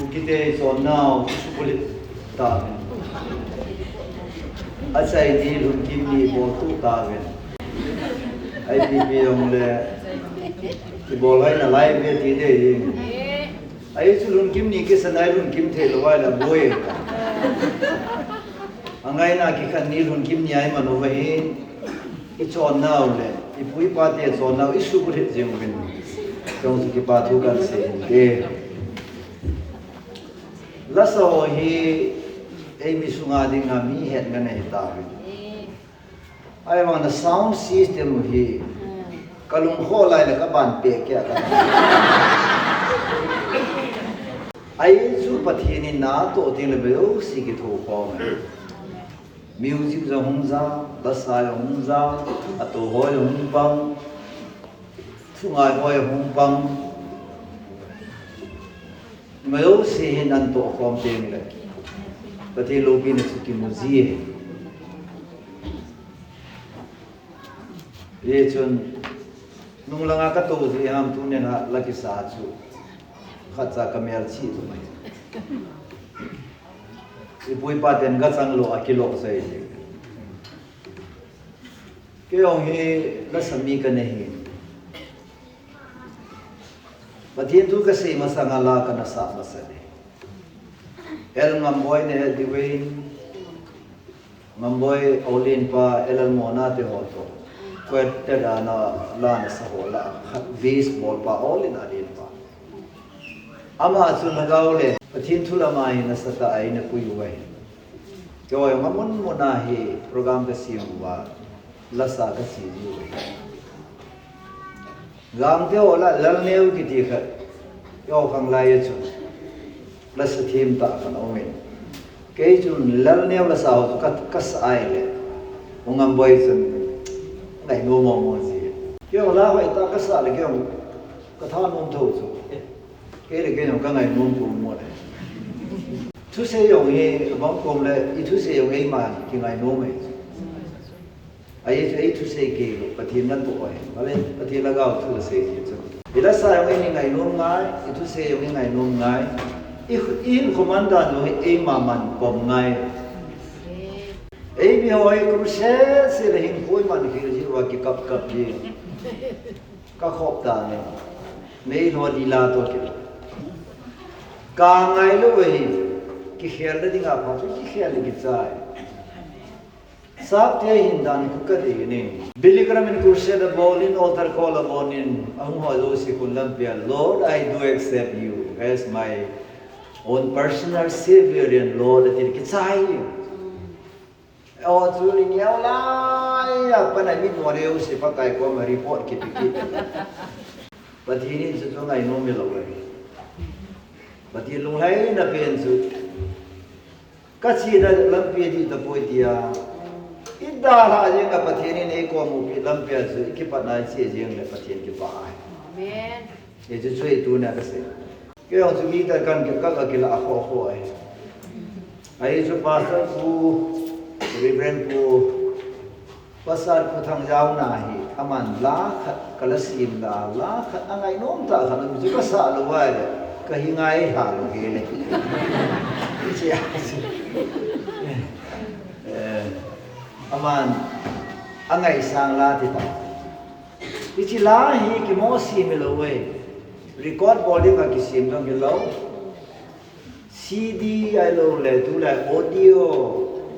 Ukite so now pulit ta asai di lun kim ni bol tu ta ven ai bi yong le ki bol ai na lai ve ti de ai chu lun kim ni ke sanai lun kim the lo wa la boy angai na ki khan ni lun kim ni ai ma no ve I so now le I pui pa te so now I su pulit jeng ven trong ki pa thu kan se de la so hi ai mi sunga ding a mi het nga nei ta ai wang na sound system hi kalung kho lai la ka ban pe kya ka ai chu pathi ni na to ting le be o si ki tho ko music za hung za la sa hung za a to ho hung bang sungai ho hung bang Mayo si nan to kom ting le pati lobi na suki muzie ye chun nung langa ka to ji ham tu ne na laki sa chu khatsa kamel chi tu mai I pui pa ten ga chang lo akilo sai ji ke ong he la sami ka nei Patien tu kasi masangala ka na sa masali. El ngamboy ne el diwein, ngamboy olin pa el mona te hoto. Kwet te da na la na sa hola, baseball pa olin alin pa. Ama asun nagaule, patien tu lamay na sa taay na kuyuway. Kaya mamun muna hi program kasi yung ba, lasa kasi yuway. Gang te ola lal neu ki ti kha yo khang lai chu la sa thim ta kan omen ke chun lal neu la sa ho kas ai le ungam boy chun ngai no mo mo ji yo la hoi ta kas sa le ke ka tha nom tho chu ke le ke no ka ngai nom pu mo le thu se yo ye bang kom le I thu se yo ye ma ki ngai no me ai thu se ke pathian nan to ai vale pathian lagao thu se ke chu ila sa yo ni ngai nom ngai I thu se yo ni ngai nom ngai in komanda no e maman kom ngai e mi hoi ku se le hin khoi man ki ji wa ki kap kap ji ka khop ta ne nei lo di la to ke ka ngai lo we ki khel da dinga pa ki khel ki chai Sab te hindan kuka de ni Biligram in kurse the bolin altar call upon in Amho si Columbia Lord I do accept you as my own personal savior and Lord at Kitsai O truly niao lai apa na mit mo reu si pa kai ko ma report ki pikit But he needs to know I know me away But he lung lai na pen su Kasi na lampi di ta poitia Ida la jeng ka pathian ni ko mu pi lam pia zu ki pa na che jeng le pathian ki pa ai amen ye ju chui tu na ka se ke ong su gi ta kan ke ka ki la kho kho ai ju pastor ku reverend ku pasar ku thang jaw na hi aman la kala sim la angai nom ta kha ju ka sa lo wa de ka hi ngai ha lo ge le chi ya aman angai sang la ti ta ichi la hi ki mo si me lo we record body ka ki sim dong ki lo CD ai lo le tu la audio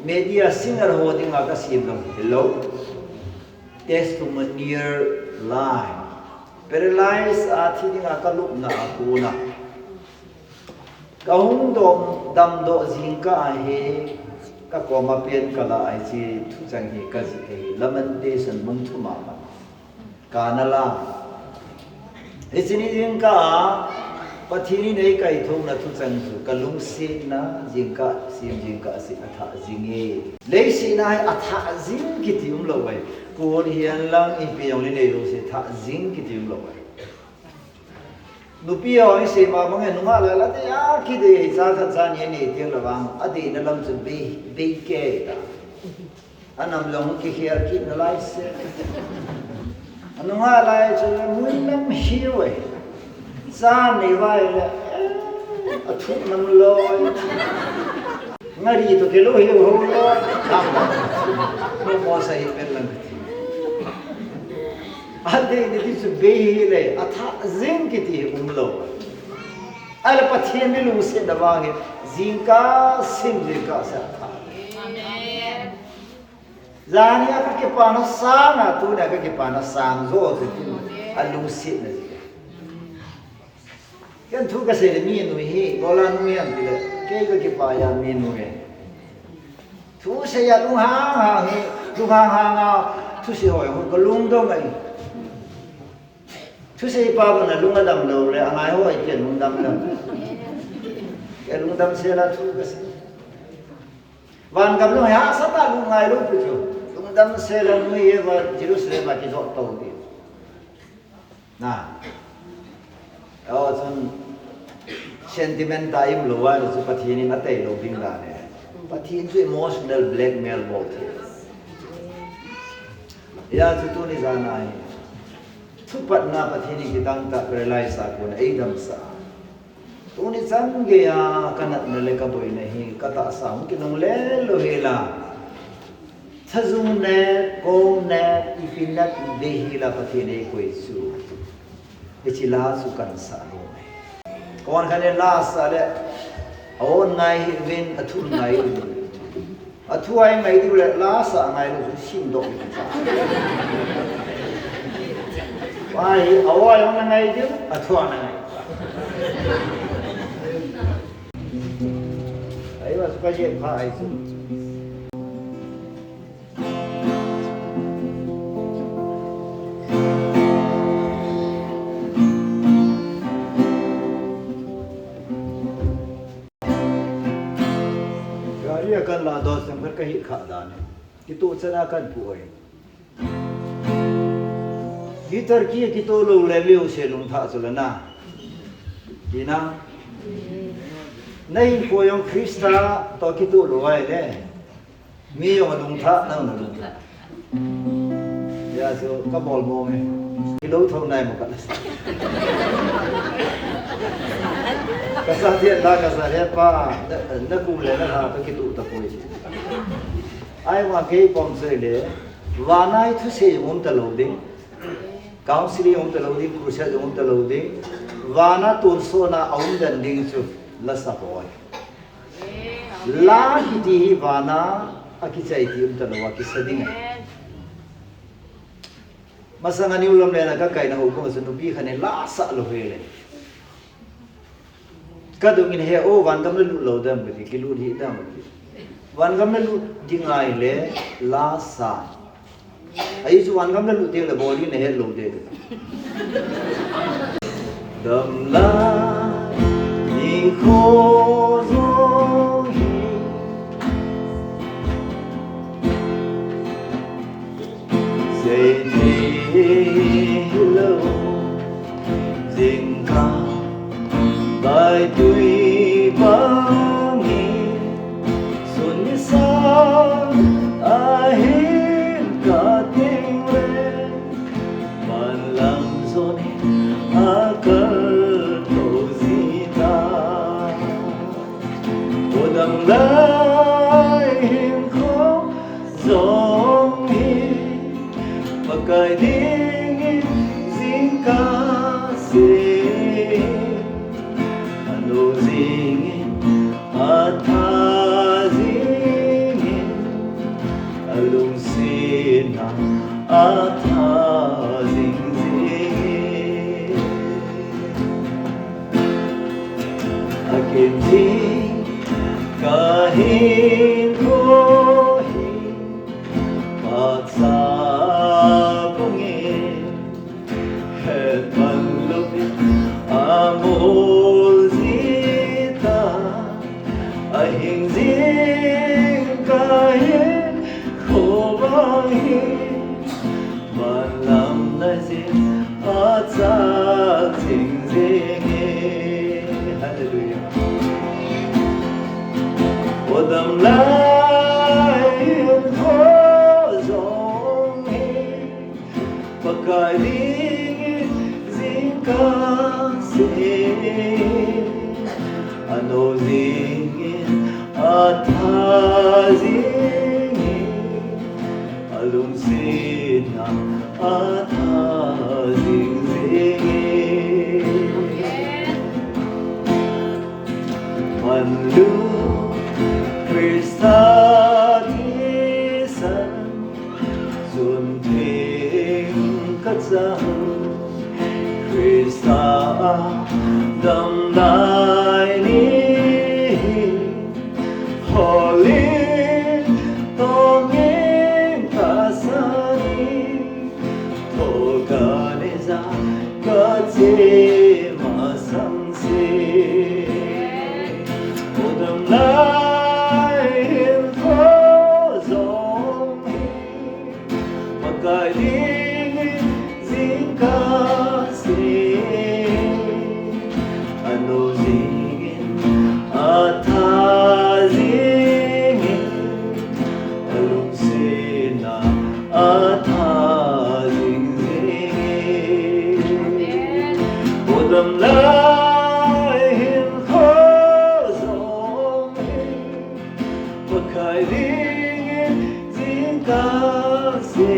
media singer ho ding ka sim dong ki lo testimonial line paralyze a thi ding ka lup na ku na ka hung dom dam do jing ka he ka koma pian kala ai chi thu chang hi ka ji lamentation mung thu ma ma kanala isini jing ka pathini nei kai thong na thu chang su kalung si na jing ka sim jing ka si atha jing e le si na atha jing ki tium lo wai ko hian lang I pi yong le nei lo si tha jing ki tium lo wai Nupi oi se ma mangai nunga la la te ya ki de sa kha sa ni ni tiang la wang adi na lam chu be ke ta anam long ki khiar ki na lai se anunga lai chu mun nam hi we sa ni vai la thuk nam loi ngari to kelo hi ho lo nam no mo sai pen lang ade ni ti su be le atha zeng ki ti lo ala pathian ni lu se da wa ge zinka sim le ka sa tha amen zani aka ke pana sana tu na ka ke pana sang zo se ti alu si na kan thu ka se mi nu hi bola nu yan ti le ke ka ke pa ya mi nu ye thu se ya lu ha nga thu se ho ho ko lung do ngai thu se pa ba na lung adam lo le angai ho ai ke lung dam dam ke lung dam se la thu ka se van kam lo ya sa ta lung ngai lo pu chu lung dam se la nu ye ba Jerusalem ba ki zo to di na son sentiment time lo wa su pathian ni na te lo ding da ne pathian su emotional blackmail bo the ya chu tu ni za na hi thu pat na pathian ni ki tang ta realize sa ko na edam sa tu ni sang ge ya kanat na le ka boi na hi ka ta sa mu ki nong le lo he la thazung ne ko ne ipinat de hi la pathian ni ko su ichila su kan sa lo kon khane la sa le on ngai hi vin athu ngai athu ai ngai di le la sa ngai lu sim do ai awai on ngai di athu na ngai ai wa su ka je pha ai su kan la do sam ka hi kha da ne ki to chana kan pu oi ki turkey ki to lo le le se lung tha chu la na ki na nei po yong krista to ki to lo ai le mi yong lung tha na na lung ya so ka bol mo me ki lo thong nai mo ka kasatian da kasatian pa na ku le na ha to ki tu ta poi ai wa ke pom se le wa nai thu se mum ta lo ding council mum ta lo ding crucial mum ta lo ding wa na tur so na aum dan ding chu la sa poi la ki ti wa na aki chai ti um ta lo wa ki sa ding masanga ni ulam le na ka kai na hu ko su nu bi khane la sa lo he le ka dung in he o wan gam lu lo dam bi ki lu hi dam wan gam lu dingai le la sa ai chu wan gam lu te le body ne he lo de dam la ni kho zo hi say ni lo ding ka bài tuổi bao nhiêu xuân xa hết cả tiếng lên bàn làm rồi cơ đồ gì ta ô đầm lại hiền khó giông hi mà cài tiếng riêng ca sĩ zingin atha zingin alung sina atha zingin akin ding kahin ko hi patsa bungin het panlupit amor hình riêng cái khổ bao mà làm nơi riêng ở xa tình riêng hallelujah một đầm lai khó dòng và cái riêng riêng ca sĩ anozingin atazingin alungsina atazingin manlu Kristatisan sunting katsang Krista damdai ni holy tongin kasani toganeza katse masangse udamdai infozong magaling zingkase anozingin atazingin alungsina atazingin udamlahin kozongin pagkailingin zingkase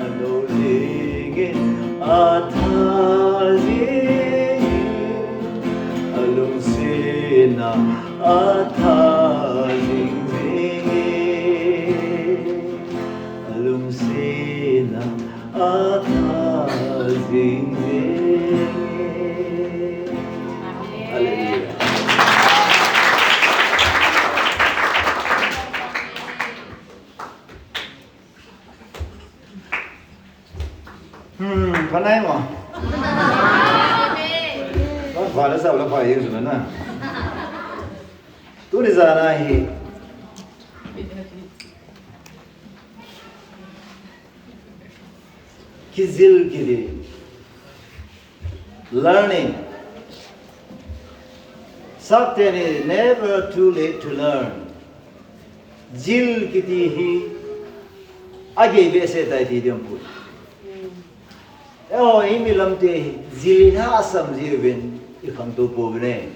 anozingin atazingin alungsina atazingin alungsina atazingin. Hallelujah. Panay mo? Para sa wala pa yun na. Tuni sana hi. Kizil kiri. Learning. Something is never too late to learn. Jil kiti hi. Age bese tai ti diampu. Oh, ini lamte zilha asam zirben ikang tu pobne.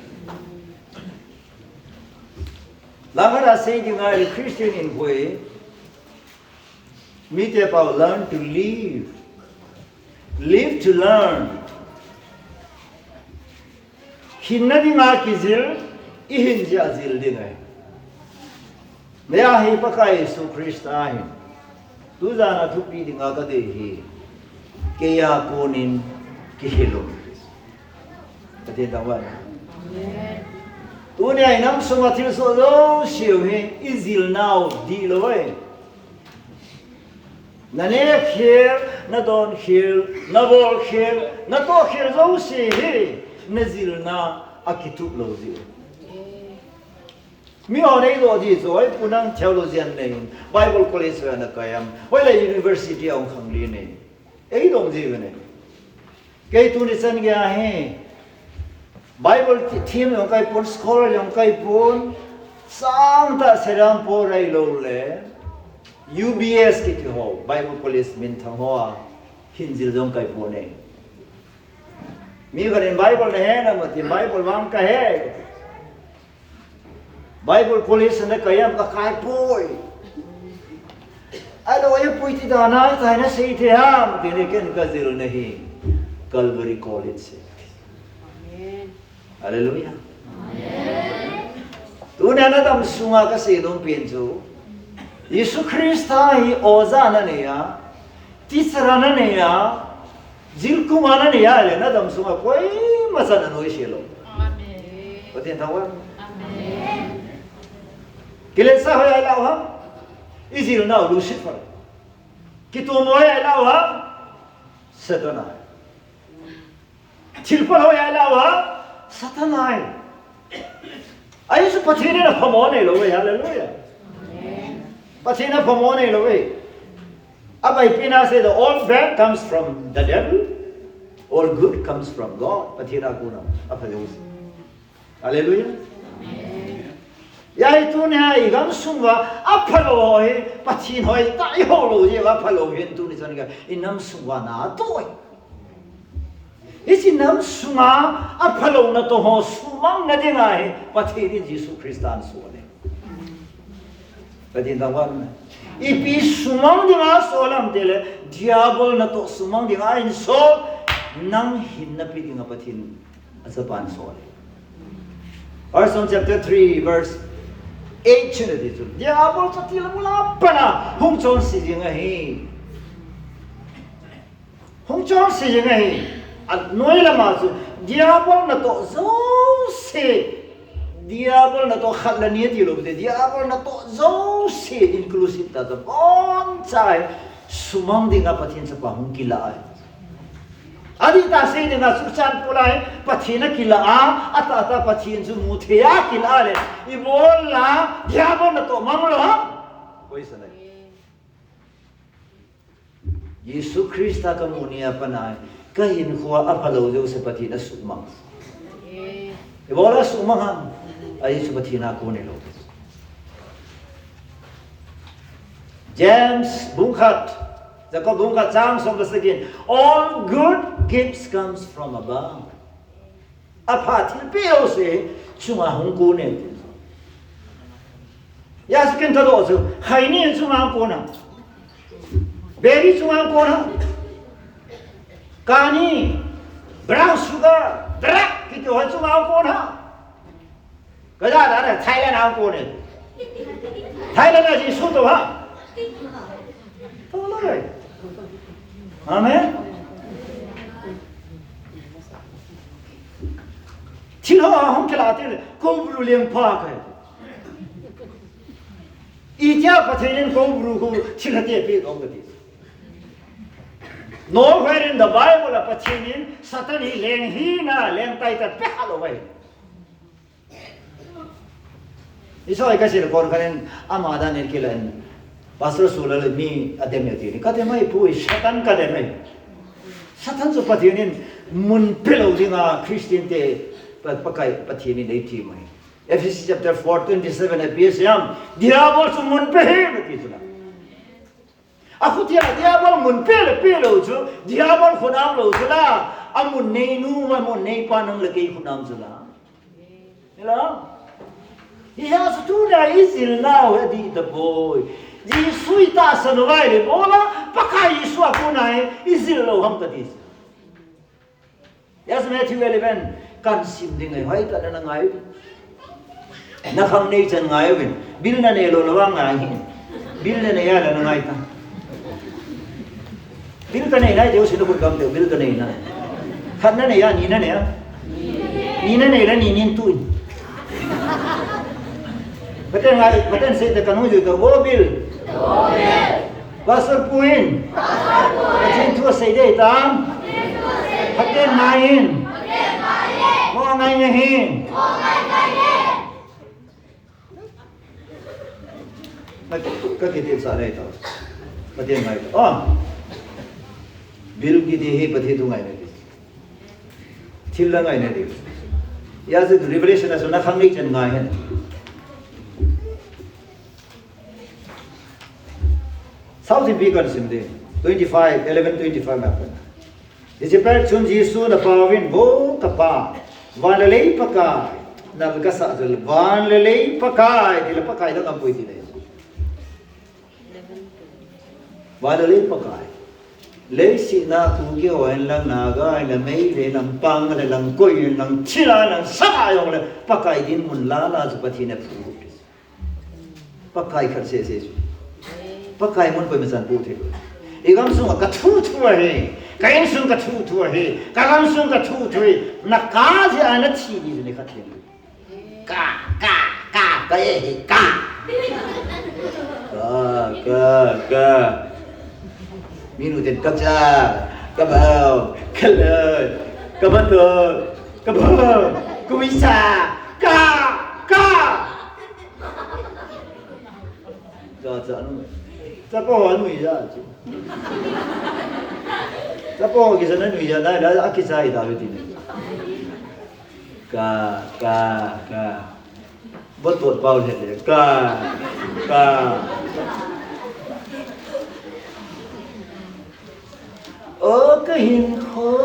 Langara say the Christian in way, meet about learn to live to learn. Hinadi nga kizil, ihinja zil dingay. Maya hi pakai su Christahin. Tu zana tupi dinga kadehi. Kaya kunin kihilo. Katitawan. Tu ni ay nam sumatil so lo siu he izil now di loe. Na ne khir, na don khir, na bol khir, na to khir zo si he nazil na akitup lo zi. Mi onay lo di zo ay punang theologian ne Bible college wa na kayam, wala university ang khangli ne. यही तो जीवन है कई तूने सन गया है Bible theme में कई पुन स्कॉलर में कई पुन सांता सेराम पोराई लोले UBS की थी हो बाइबल कॉलेज में था हो हिंजिल जों कई पुने मी करें बाइबल नहीं है ना मत बाइबल वाम का है बाइबल कॉलेज ने कयाम का काय पोई Ano ay puiti dana tayo na sa itiham tinikin ka zil nahi Calvary College. Amen. Hallelujah. Amen. Tuna na tam sunga kasi dong pinso. Yesu Krista hi oza na niya, tisra na niya, zil kumana niya na tam sunga koy masana no ishilo. Amen. Pati tawag. Amen. Kilesa hoy alaw ha? Izil na Lucifer. Kito mo ay alaw ha? Satanay. Tilpal ho ay alaw ha? Satanay. Ayun sa pati na pamone lo eh. Hallelujah. Pati na pamone lo eh. Abay pinase the all bad comes from the devil, all good comes from God. Pati na kuna. Apayos. Hallelujah. Ya itu ni ay gam sungwa apalo hoy patin hoy tayo lo ye apalo hen tu ni san ga inam sungwa na toy Isi nam sunga apalo na to ho sumang na dingai pathirin Jesus Christan suale. Patin tawag na. Ipi sumang dinga solam tele diabol na to sumang dinga in so nang hinapit nga pathin asapan suale. Psalm chapter 3 verse 8 chuna dito. Diabol sa tila mula pa na hung chon si dinga hi. Hung chon si dinga hi. At noi lama su diabol na to zo se diabol na to khalani ti lo de diabol na to zo se inclusive ta bon chai sumang dinga pathin sa pahung kila ai adi ta se dinga su chan pulai pathina kila a ata pathin su muthia kila le I bola diabol na to manglo ha koi sa nai Yesu Krista ka munia panai kahin kuwa apalo daw sa patina sumang. Ibola sumahan ay sa patina ko nilo. James bungkat, Jacob bungkat sang som again. All good gifts comes from above. Apatil peo se sumahong ko nilo. Yaskin tado so kainin sumahong ko na. Beri sumahong ko na. Kani brown sugar drak kita orang semua angkon ha. Kerja ada Thailand angkon ni. Thailand aja isu tu ha. Tolong. Amen. Cila hong kelati kau bulu liang pak. Ijah pathein kau bulu kau cila dia pergi kau kerja. Nowhere in the Bible a patinin satani leng hina leng taita pehalo vai. Iso ay kasi rekor kanin amada nilkilan. Pastor Sulal mi ademeti ni kademai pui satan kademai. Satan so patinin mun pelo dinga Christian te pakai patinin deiti mai. Ephesians chapter 4:27 appears yam diabol so mun pehe betitula. Aku tiada diabol mun pele tu diabol khunam lo sula amun nei nu amun nei panang lagi khunam sula. Hello? He has to do that easy now the boy. Di suita sanuai le bola pakai isu aku nai easy lo ham tadi. Yes Matthew 11 kan sim dingai hai ta na ngai. Na kham nei chan ngai bin bil na ne lo lawang ngai. Bil na ne ya na ngai ta. Bil ka nei nai deu sino kur kam deu bil ka nei na. Khat na ne ya ni na ne ya. Ni na ne la ni nin tu. Baten say the kanu ju to go bil. Go bil. Pastor puin. Pastor puin. Baten tu say de tam. Baten nain. Baten nain. Mo ngai ngai. Mo ngai ngai. Ka kitin sa nei to. Baten ngai. Oh. Bil ki de he pathe tu ngai nei. Thil la ngai nei. Ya se revelation as na khang nei chen ngai hai. South Indian simde 11:25 में इसे पर चुन जीसु न पाविन वो कपा वानले पकाय न बकसा जल वानले पकाय दिल पकाय तो कम कोई दिले वानले पकाय ले सिना तुगे ओन लं नागा न मेई ले लंपांग ले लंकोई लंचिला लं सगायों ले पकाय दिन मुल्ला लाजपति ने फूट पकाय खर्चे से pakai mun koi mesan puthe igam sung ka thu thu he kain sung ka thu thu he kalam sung ka thu thu na ka je ana thi ni ne khathe ka ye ka minu ten ka cha ka bao kale ka bato ka bao ku bisa ka ja no Siapa nui ya? Siapa kisah nui ya? Dah kisah itu apa ini? Ka, betul Paul itu. Ka. Oh kehin ho.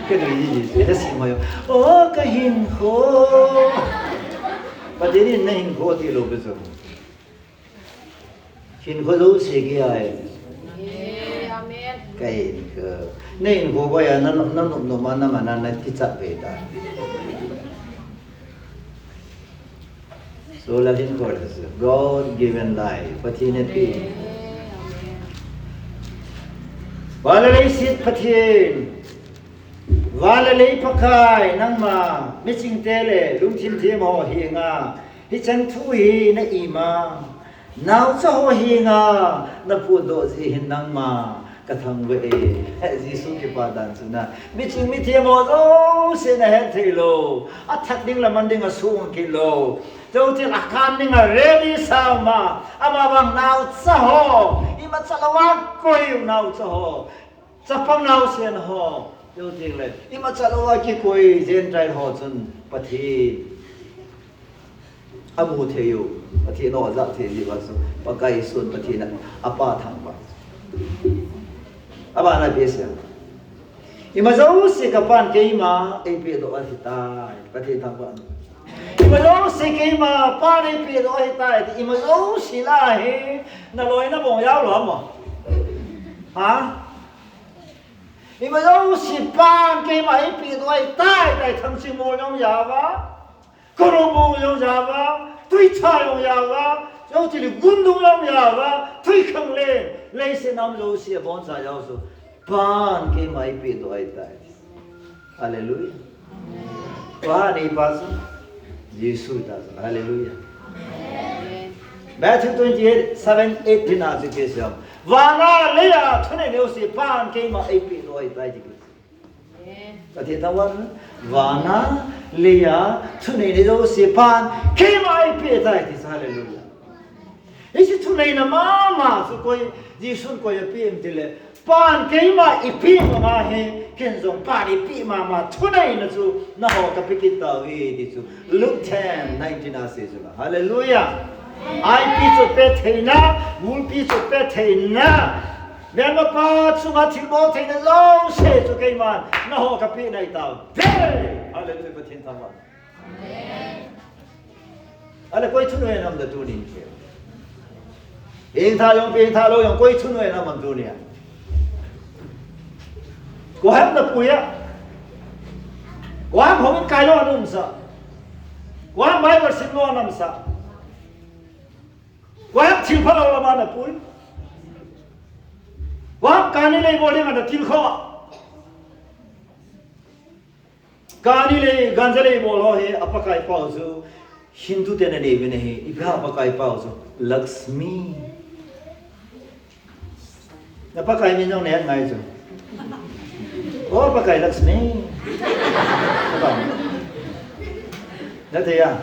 cái này gì thế xin mày ô cái hình khô và thế nên hình khô thì lâu bây giờ hình khô đâu sẽ cái ai cái hình khô nên hình khô bây giờ nó mà nó thích chặt về ta so là hình khô là God given life và thế nên thì và lấy xịt phát hiện và lấy pakai nang mà missing tele lung chim thêm ho hi nga hi chang thu hi na ima nào cho ho hi nga na pu do gì hin nang mà ka thang ve Giêsu ke pa dan suna missing mi thêm ho zo se na het thelo a thak ding la man ding a sung ki lo zo ti la kan ding a ready sa ma ama bang nào cho ho ima chalawa koi nào cho ho chapang nào sen ho yêu tiếng lên, nhưng mà chắc là cái coi dân trai họ chân, bắt thì amu theo, bắt thì nó ra thì gì vậy? Bắt cái xuân bắt thì là apa thằng vậy? Apa anh biết sao? Nhưng mà dẫu sẽ các bạn cái mà em biết đó thì ta, bắt thì thằng bạn. Nhưng mà dẫu sẽ cái mà bạn em biết đó thì ta, thì mà dẫu sẽ là he, nó nói nó bông giáo lắm mà, hả? Nhưng mà dẫu sẽ ban cái mà ấy bị đôi tai tại thằng chị mua nhông giả vá cô đồ mua nhông giả vá tuy cha nhông giả vá dẫu chỉ là quân đồ nhông giả vá tuy không lên lấy xe nắm dẫu sẽ bọn giả dẫu số ban cái mà ấy bị đôi tai Hallelujah và đi bao giờ Giêsu ta Hallelujah Matthew 28:7-8 thì nào sẽ kể xem và na lấy à thế này nếu sẽ ban cái mà ấy bị đôi tay thì cái thì tao nói và na lấy à thế này nếu sẽ ban cái mà ấy bị tay thì Hallelujah ấy chứ thế này là mà số coi Giêsu coi bị em thì là ban cái mà ấy bị mà he kiến giống ban ấy bị mà thế này là số nó họ cái bị cái tao ấy thì số Luke 10:19 là sẽ số Hallelujah ai pi cho pe thei na mul pi cho pe thei na men ma pa chu nga thil bo thei na lo se cho kai man na ho ka pi nai tao pe hallelujah pa thin tama amen ale koi chu noi nam da tu ni ke eng tha yong pe tha lo yong koi chu noi nam man tu ni ko ham na pu ya ko ham hong kai lo num sa ko ham mai ba sim lo nam sa Wah, cilpa lawan mana pun. Wah, kani lei boleh mana tilkho. Kani lei ganja lei bolo he apa kai pauzu Hindu tena ne bine he ibha apa kai pauzu Lakshmi. Apa kai ni nong ne ngai chu. Oh, apa kai Lakshmi. Apa? Nanti ya.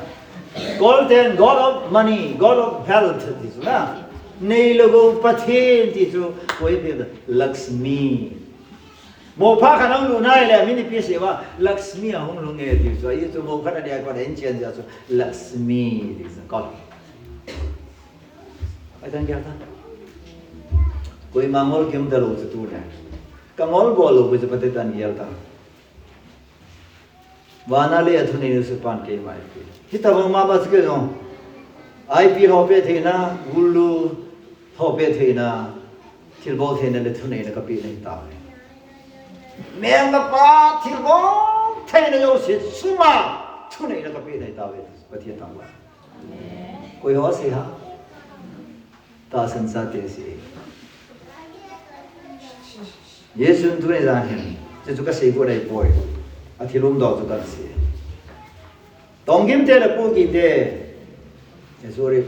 Golden God of money, God of health this na. Nei logo pathen ti chu koi pe Lakshmi. Mo pha kha nang lu nai le mini pi se wa Lakshmi a hong lu nge ti chu ai chu mo kha na dia kwa den chen ja chu Lakshmi this God. Ai dan kya tha? Koi mangol kem da lo chu tu na. Kamol bo lo bu chu pate tan yal ta. Vana le athuni ne su pan ke mai pe. Kita bang ma ba ke no. Ai pi ho pe the na gulu ho pe the na thil bo the na le thuni ne ka pi nei ta. Meng ma pa thil bo the ne lo si suma thuni ne ka pi nei ta ve pa thi ta wa. Koi ho se ha ta san sa te si. Yesu tu ne ra hin. Je chu ka se ko dai boy. Athilum do chu kan si. Tongim te la pu ki te sorry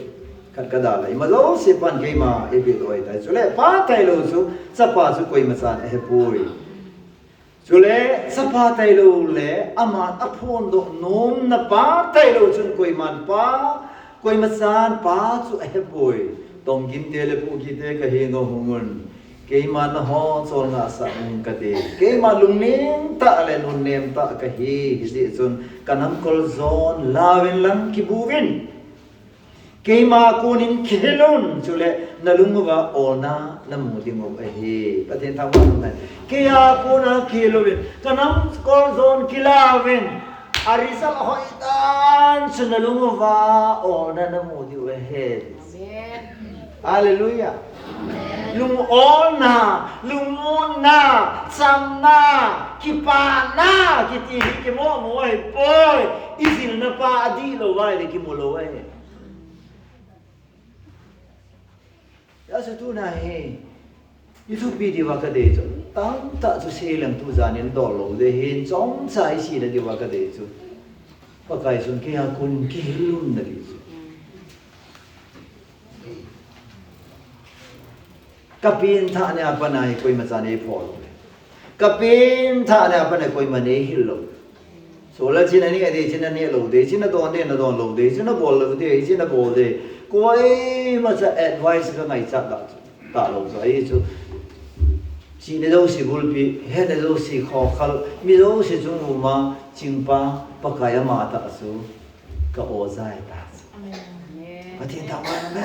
kat kada la ima lo se pan ke ma e bi doi ta chule pa tai lo su sa pa su koi ma san e pui chule sa pa tai lo le ama aphon do nom na pa tai lo chun koi man pa koi ma san pa chu e pui tongim te la pu ki te ka he ngo hungun ke ma na ho chol nga sa ung ka te ke ma lung ning ta le nun nem ta ka hi ji chun kanam kol zon lawin lang ki buwin Kema kunin kilon sule nalunguga ona namudingog ahi patin tawon man kaya kuna kilowin kanam skorzon kilawin arisal hoitan sunalunguga ona namudi ahi hallelujah lungona lunguna samna kipana kiti kimo moy boy isil na pa adi lo wai de kimolo wai ya se tu na he itu bi di wa ka de zo tang ta zu se lang tu za nen do lo de hin zong sai si de di wa ka de zo pa kai sun ke ha kun ki lun na di zo kapin tha ne apa nai koi ma za ne pho kapin tha ne apa ne koi ma ne hil lo so la chin ne de chin ne lo de chin do ne na do lo de chin bo lo de chin bo de koi ma za advice ka ngai cha da ta lo zo ai chu chi ne do si bul pi he ne do si kho khal mi do si chung u ma ching pa pa ka ya ma ta su ka o zai ta amen patin ta ma na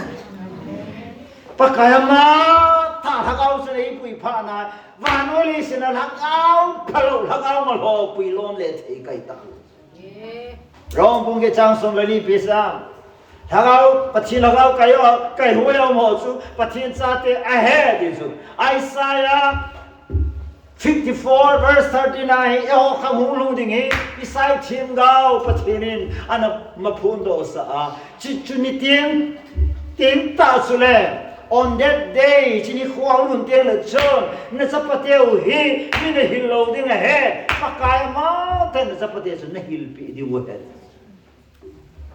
pa ka ya ma ta tha au se nei pui pha na van o li se na thak au phalo thak au ma lo pui lom le thei kai ta rong pung ke chang som le ni pi sa thak au pathin thak au kai ho ya mo chu pathin cha te ahead is Isaiah 54 verse 39 eo kham hu lu ding he isai thim gao pathinin ana maphun do sa chi chu ni ting ta su le on that day chini khwa lun te le chon na sapateu hi ni ne hillo ding he pakai ma ten sapate su na hil pi di wo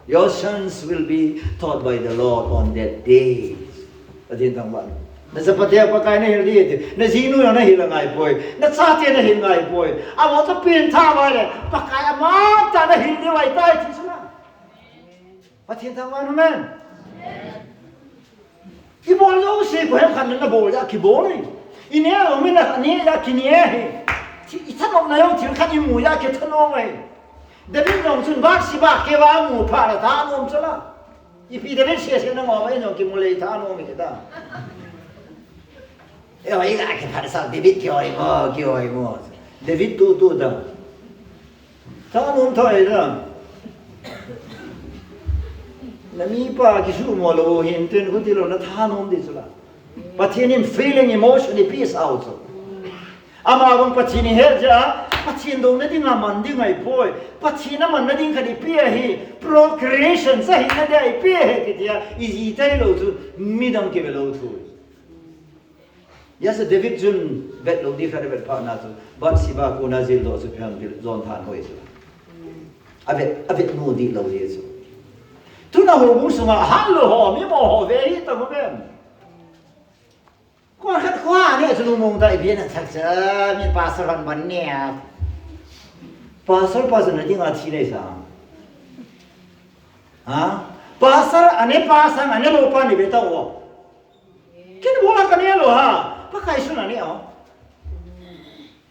your sons will be taught by the Lord on that day adin tang ban na sapate pakai na hil di na sinu na hil ngai poi na sa te na hil ngai poi a mo ta pin tha ba le pakai ma ta na hil di wai tai chi su na adin tang ban amen Kibol lo se ko hem khan na bol ya kibol ni ine o me na ni ya kinie he ita no na yo til khan i mu ya ke thano mai David long sun ba si ba ke ba mu pha la ta nom chala i pi David se na ngo mai no ki mu le ta no mi ta e o i ga ke pha sa David ki oi mo David tu da ta nom thoi da nami pa kisu mo lo hin ten ko tilo na thanom di sula pathin feeling emotion peace out ama bang pathin herja pathin do na dinga man dingai poi pathin man na ding khadi pe hi procreation sa hi na dai pe he ki dia easy tai lo tu midam ke lo tu yes David jun vet lo di khare vet pa na tu bat siba ko na zil do su pham di zon than hoi su avet no di lo di su tu na ho mu sunga hallo ho mi mo ho ve hi ta mo ben ko khat kwa ne chu mong dai bien na chak cha mi pa sa ran ban ne pa sa na ding a thi le sa ha pa sa ane pa sa ane lo pa ni be ta wo kin bo la ka ne lo ha pa kai su na ne o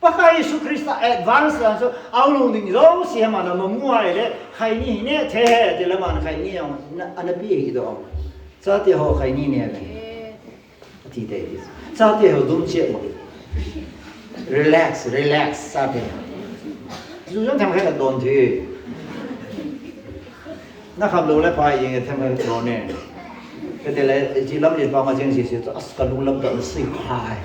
Pakai Yesus Kristus advance lah so awalung ding zo siapa mana memuai le kai ni ne teh de la man kai ni yang anapi itu saat dia ho kai ni ne kan tidak is saat dia ho dum cie relax saat dia justruทำให้เราโดนทีนักขับรถและพายยังทำให้โดนเนี่ยก็แต่ละจีรับเรียนฟังมาเชิงสิจะอัศกันลุงลำดับสิพาย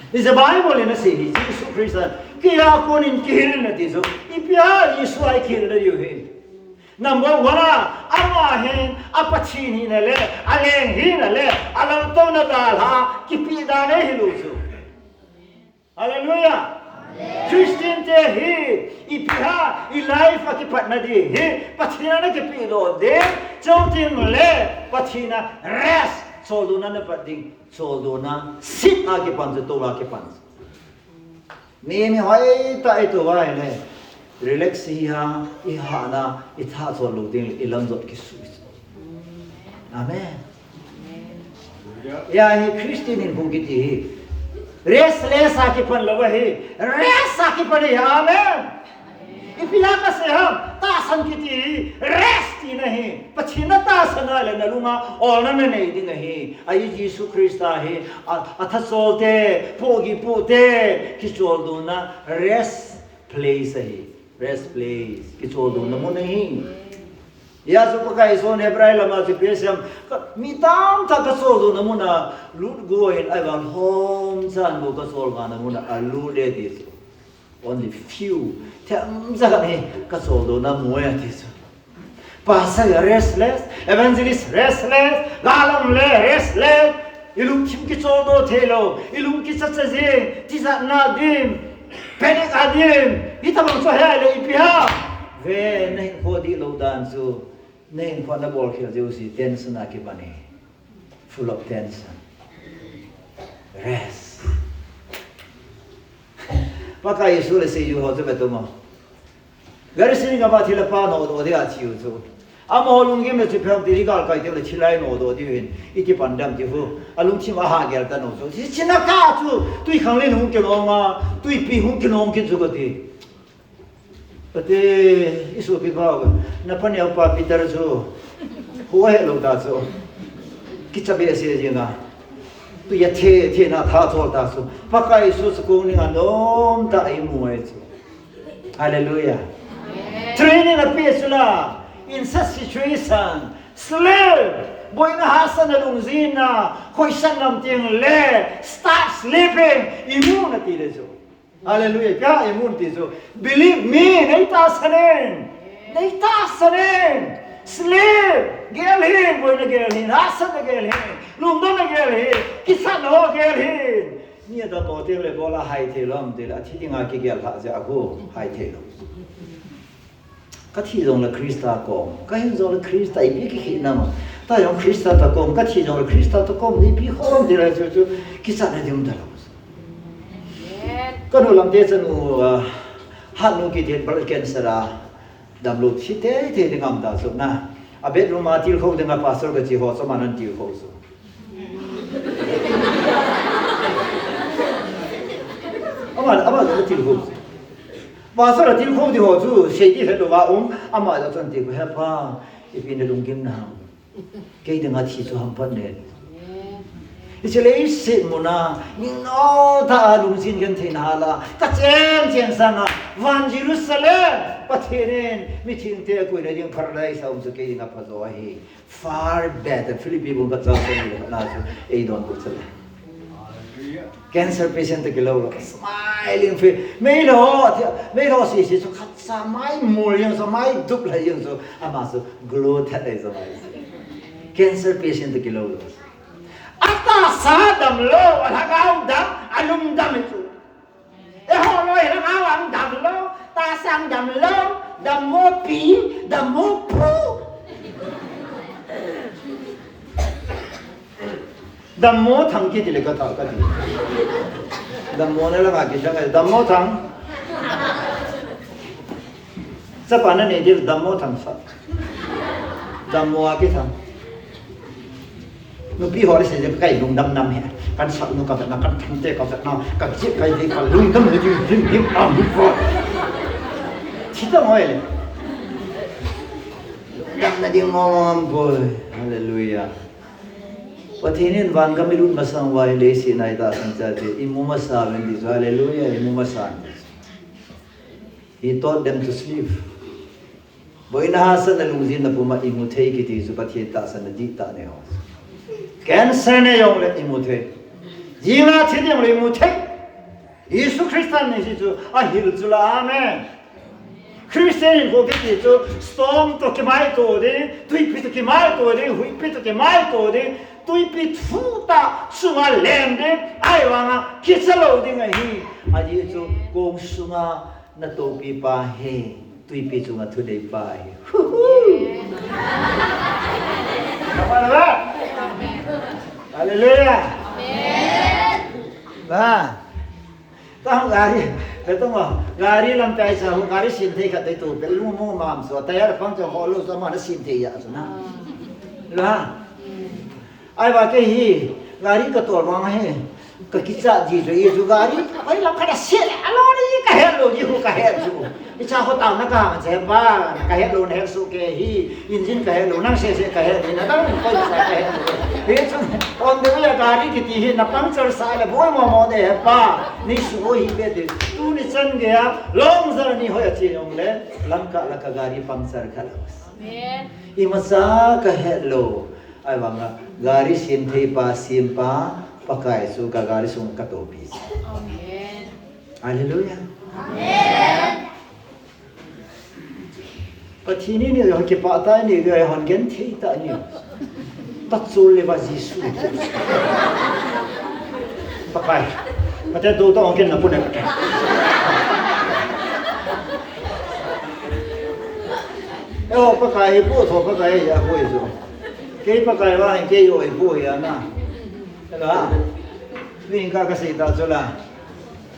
Di sa Bible na si Jesus Christ kaya ko nin kihil na tiso ipya Yesu ay kihil na yuhin number 1 amahin apachin na le aleng hin na le alam to na dalha kipida na hiluso hallelujah Christian te hi ipya life akipat na di hi patina na kipido de chouting le patina rest Solduna na pating solduna sit ake panse to ake panse me hoi ta ito wai ne relax hiya ihana itha solu ding ilam jot ki su amen ya hi Christian in bungiti restless ake pan lawa hi rest ake pan amen इपिया का से हम तासन की ती रेस्ट ही नहीं पछिना तासन वाले न लूँगा और न नहीं दी नहीं आई यीशु क्रिस्ता है अथा सोलते पोगी पोते किचोल दो ना रेस्ट प्लेस है रेस्ट प्लेस किचोल दो ना मु नहीं या जो पकाई सोने ब्राइ लमा से पेशम मिताम था कसोल दो ना मुना लूट गोइन आई वाल होम सान वो कसोल गाना मुना अलू दे this only few tham za ni kasol do na moya this pastor restless evangelist restless galam le restless ilum kim ki chol do thelo ilum ki sa je ti za na dim panic adim itamang so ha le ipia ve nei ko di lo dan su nei ko na bol khel je si tension a ki bani full of tension rest Pakai Yesus le seju ho tu betul mah. Garis ini kapa thila pa no do dia ciu tu. Amo lunggi me cipam diri kal kai tu le cilai no do diin. Iki pandam tu hu. Alung cima ha gel ta no tu. Si cina ka tu. Tu ikhang le nung ke no ma. Tu ipi hung ke nong ke tu gati. Pate isu pi ba. Na pan ya pa Peter tu. Huwa he lo ta tu. Kita biasa je na. Tu ya the na tha thol ta su pakai Yesus ko ni anom ta ai muai chu hallelujah training a pesula in such situation slave boy na hasan alung zina khoi san nam ting le start sleeping immunity le chu hallelujah ka immunity chu believe me nei ta sanen slave gel hin boy na gel hin hasan na gel hin lung do na gel hin kisan ho gel hin ni da to te le bola hai the lam te la thi nga ki gel ha ja ko hai the lo ka thi jong la krista ko ka hin jong la krista I bi ki na ma ta yong krista ta ko ka thi jong la krista ta ko ni bi ho de la chu kisan na dum da lo ka no lam te chen u ha no ki the bal cancer a dam lo thi te the ngam da so na a bet ro ma til kho de nga pastor ka chi ho so manan til kho so ama da til kho pastor til kho di ho chu sei ti he do wa ama da chan ti ko ha pa ipin lung kim na ke de nga thi chu ham pan ne Isle sit muna no ta lung sin gan the na la ka chen sang van Jerusalem pathinen mi thing te ko na ding paradise au zu ke na pha zo hi far better Philippi bun ka cha na su ei don ko chala cancer patient ke lo smiling face me lo si so khat sa mai mul yang so mai dup la yang so ama so glow that is so cancer patient ke lo Ata sadam lo alhagau dam alum dam itu. Ho lo alhagau ang dam lo ta sang dam lo dam mo pi dam mo pu. Dam mo thang ki dile ka ta ka di. Dam mo na la ki jang dam mo thang. Sa pa na ne dil dam mo thang sa. Dam mo a ki thang. Nó bị hỏi sẽ cái lùng đâm đâm hè căn sợ nó cả là căn thằng tê cả nào cả chiếc cái gì cả lùng đâm nó chim ẩm vội chỉ tao hỏi này đâm là đi ngon rồi hallelujah và thế nên van cái mình mà sang vài lễ xin này ta sang cha thì imu mà sa bên đi hallelujah imu mà sa he taught them to sleep bởi na sa na lùng zin na puma imu thấy cái gì giúp thế ta sa na đi ta này Cancer ne yong le imuthe. Jina thiding le imuthe. Yesu Christan ne ju a hil jula amen. Christian ko ke ju storm to ke mai to de, tui pit ke mai to de, hui pit ke mai to de, tui pit futa sunga lende ai wanga kisalo ding hi. A ji ju kong sunga na to pi pa he. Tui pi sunga thu dei pa he. Apa Hallelujah. Amen. Nah, tahu gari, betul mah. Gari lantai sah, gari sinti kat itu. Belu mau mam so, tayar pangcang holu sama ada sinti ya sana. Lah, ai pakai hi, gari ketua orang he, kekisah di tu, itu gari, ai lam kada sel, alor ni kahel lo, dia kahel tu. Ini cha ho tao na ka je ba ka he lo ne su ke hi engine ka he lo nang se ka he ni na dang ko sa ka he he chung on de ya gari ki ti hi na puncture sa le boy mo de he ba ni su ho hi be de tu ni chan ge ya long zar ni ho ya chi yong le lam ka la ka gari puncture ka la amen I masa ka he lo ai wanga gari sin thei pa sim pa pakai su ka gari sung ka to pi amen hallelujah amen Pati ni ni ke pata ni ga hon gen thei ta ni ta chul le ba jisu pakai pata do to ongken na pu ne oh pakai pu tho pakai ya ko isu ke pakai wa ke yo i pu ya na la ni ka sai ta chola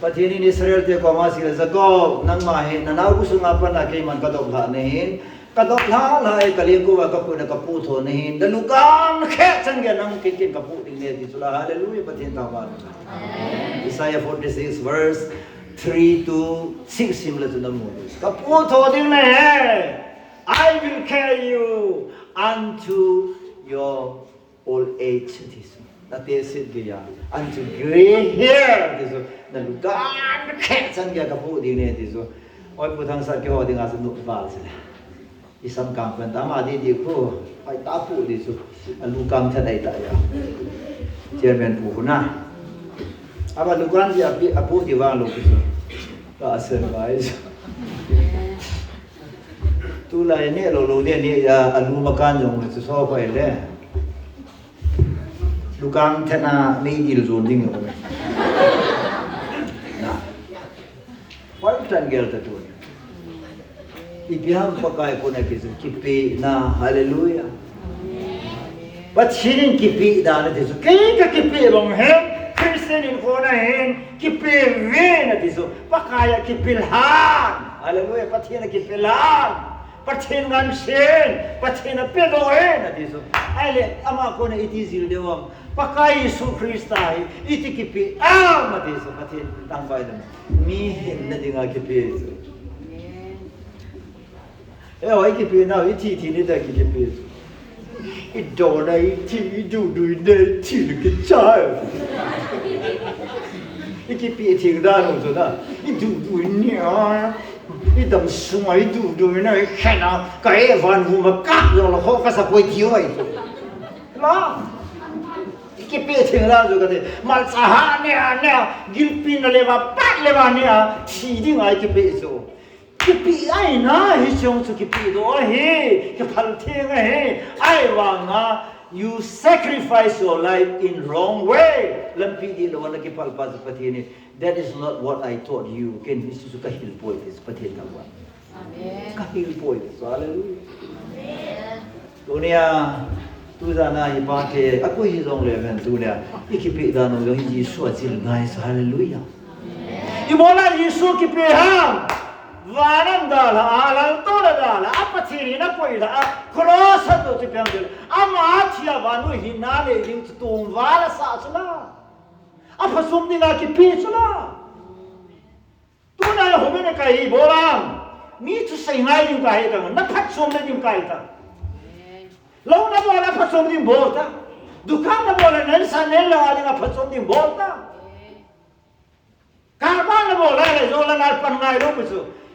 Pati ni Israel te ko ma sila zago nang mahin na naw gusto nga pa na kay man kadokha nehin kadokha lai kalingo wa kapu na kaputho nehin dalugang khe changya nang kikin kaputing ne di sula hallelujah pati tawa Isaiah 46 verse 3 to 6 similar to the movies kaputho ding ne I will carry you unto your old age that is it dia unto gray hair this na lugan khe chan kya kapu di ne this oi putang sa ke ho ding as nu bal se isam kam pan ta ma di ko ai ta pu di su lu kam tha dai ta ya chairman pu na aba lugan ji apu di wa lo ki su ta asen wise tu la ne lo de ne ya alu makan jong su so pa le Lukang tena may deal zone ding yo na what tan gel ta tu ibiham pakai ko na kisu kipi na hallelujah but shirin kipi da na tisu kay ka kipi bang he Christian in ko na hen kipi ve na tisu pakaya kipilhan hallelujah pati na kipilhan Pati ngan sen, pati na pedoe na diso. Ale ama ko na itizil dewam. Pakai Yesu Kristai iti kipi ama diso pati tangbai na. Mihin na dinga kipi diso. Ay kipi na iti ni da kipi diso. Ito na iti du na iti kichai. Ikipi iti da no so na. Du niya. Idam sungai du na khana kai van hu ma kap lo ho ka sa poi thiu ai la ki pe thing la jo ka de mal sa ha ne gil pin le ba pat le ba ne thi ding ai ki pe so ki pi ai na hi chong su ki pi do he ki phal theng he ai wa nga you sacrifice your life in wrong way lampi di lo na ki phal pa pati ni that is not what I taught you ken isu ka hil boy this pati ta wa amen ka hil boy so hallelujah amen dunia tu da na i ba ke aku hi zong le men dunia ikipi da no yo ji so jil ngai so hallelujah amen i mola yesu ki pe ham Vananda la ala tola la apa thiri na poi la cross to ti pyang del ama thia vanu hina le ring tum wala sa chula apa sum dinga ki pi chula tu na ho me ne kai bolam mi tu sai ngai ring kai ta na phat sum le ring kai ta lo na bola phat sum ring bolta dukan na bola nan sa ne la ring phat sum ring bolta ka ba na bola le zo la na pan ngai ro pu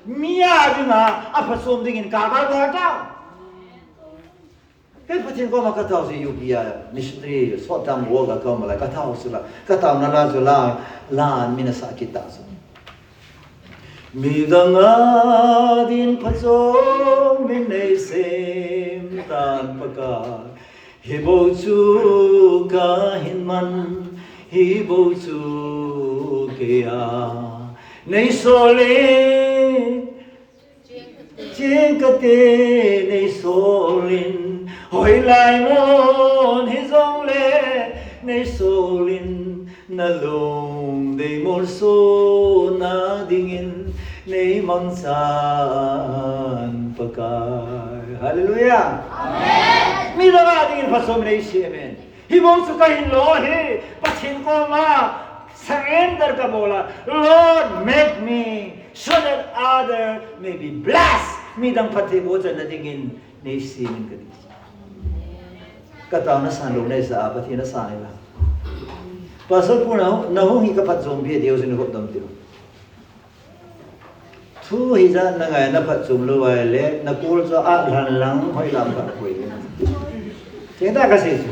Mia dinga apa som dingin kabar berata. Kaya pati ko makataw si Yukia missionary so tam woga ko mala kataw sila kataw na la sila la minasakit taso. Midanga din paso minasem tan pagka hibo chu kahinman hibo chu kaya nei solin chingkate nei solin hoi lai mon hizong le nei solin na long de mor so na dingin nei mangsan pakai hallelujah amen mi la dingin pasom nei shemen hibong su kahin lo he pachin ko ma surrender ka bola. Lord, make me so that other may be blessed. Midang pati mo sa natingin ni simin ka dito. Kataw na sa loob na isa, pati na sa nila. Pasal po na, nahungi ka pat zombie, Diyos sinukot dam tiro. Tu hiza na nga na pat zumlo wale, nakul sa atlan lang, hoy lang ka po yun. Tingnan kasi ito.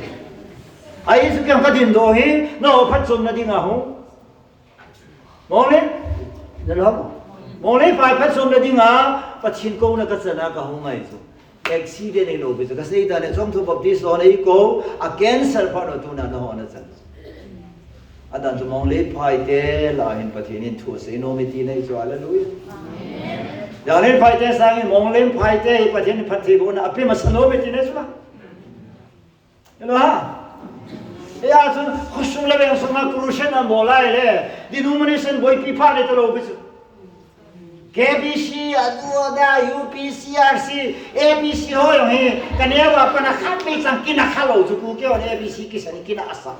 Ay isu kang kadindohi, na pat zum na di nga ho. Mole, nalaho. Mole pat zum na di nga, patsin ko na katsana ka ho nga ito. Exceeded in obis. Kasi ito na som to baptizo na iko, against sa pano to na ho na san. Adan to mole paite lahin patinin to sa inomiti na ito. Hallelujah. Yanin paite sa akin, mole paite patinin patibo na api masanomiti na ito. Ano ha? Kaya ito, kusong labi ang mga kurusya na mola ile. Dinumanisan boy pipa nito lobis. KBC, Aduoda, UPCRC, ABC ho yung kaniyawa pa na kami isang kinakalaw. Sukukyo, ABC kisa ni kinaasa.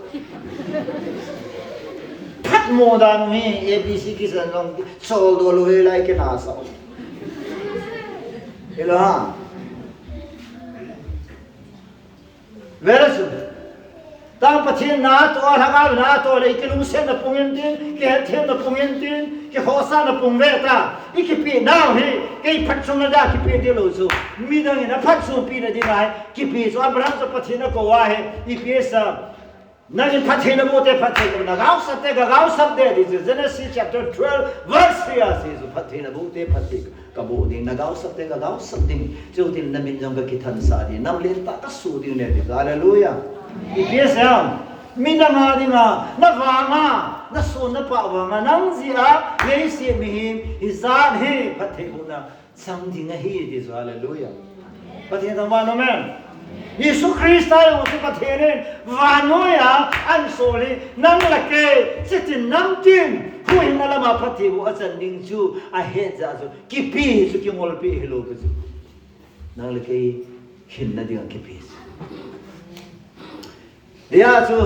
Pat mo da nung ABC kisa nung soldo luhilay kinaasa. Ilo ha? Very soon. Tang pathin na to hangal na to le kilungsen na pungin din ke then na pungin din ke hosa na pungveta ikipi now he ke phatsung na da kipi de lo so midang na phatsung pi na din ai kipi so abraham so pathin na ko wa he ipiesa na din pathin na mote pathin na gaw sabde this Genesis chapter 12 verse 3 says so pathin na mote pathin kabo din nagaw sabde jo din na min jong ka kithan sa din nam len ta ka su din ne hallelujah. Ipiesa, minanga dinga, navanga, naso na pawanga, nang zia, yesi mihim, izad he, pati una, sang dinga he, this hallelujah. Pati na mano men. Yesu Krista yung pati vanoya, ansoli, nang lake, sitin namtin, huwag na lama pati mo asan ding ju, ahead sa aso, kipi, su kimolpi hilo kasi. Nang lake, hinna dinga kipi. Dia tu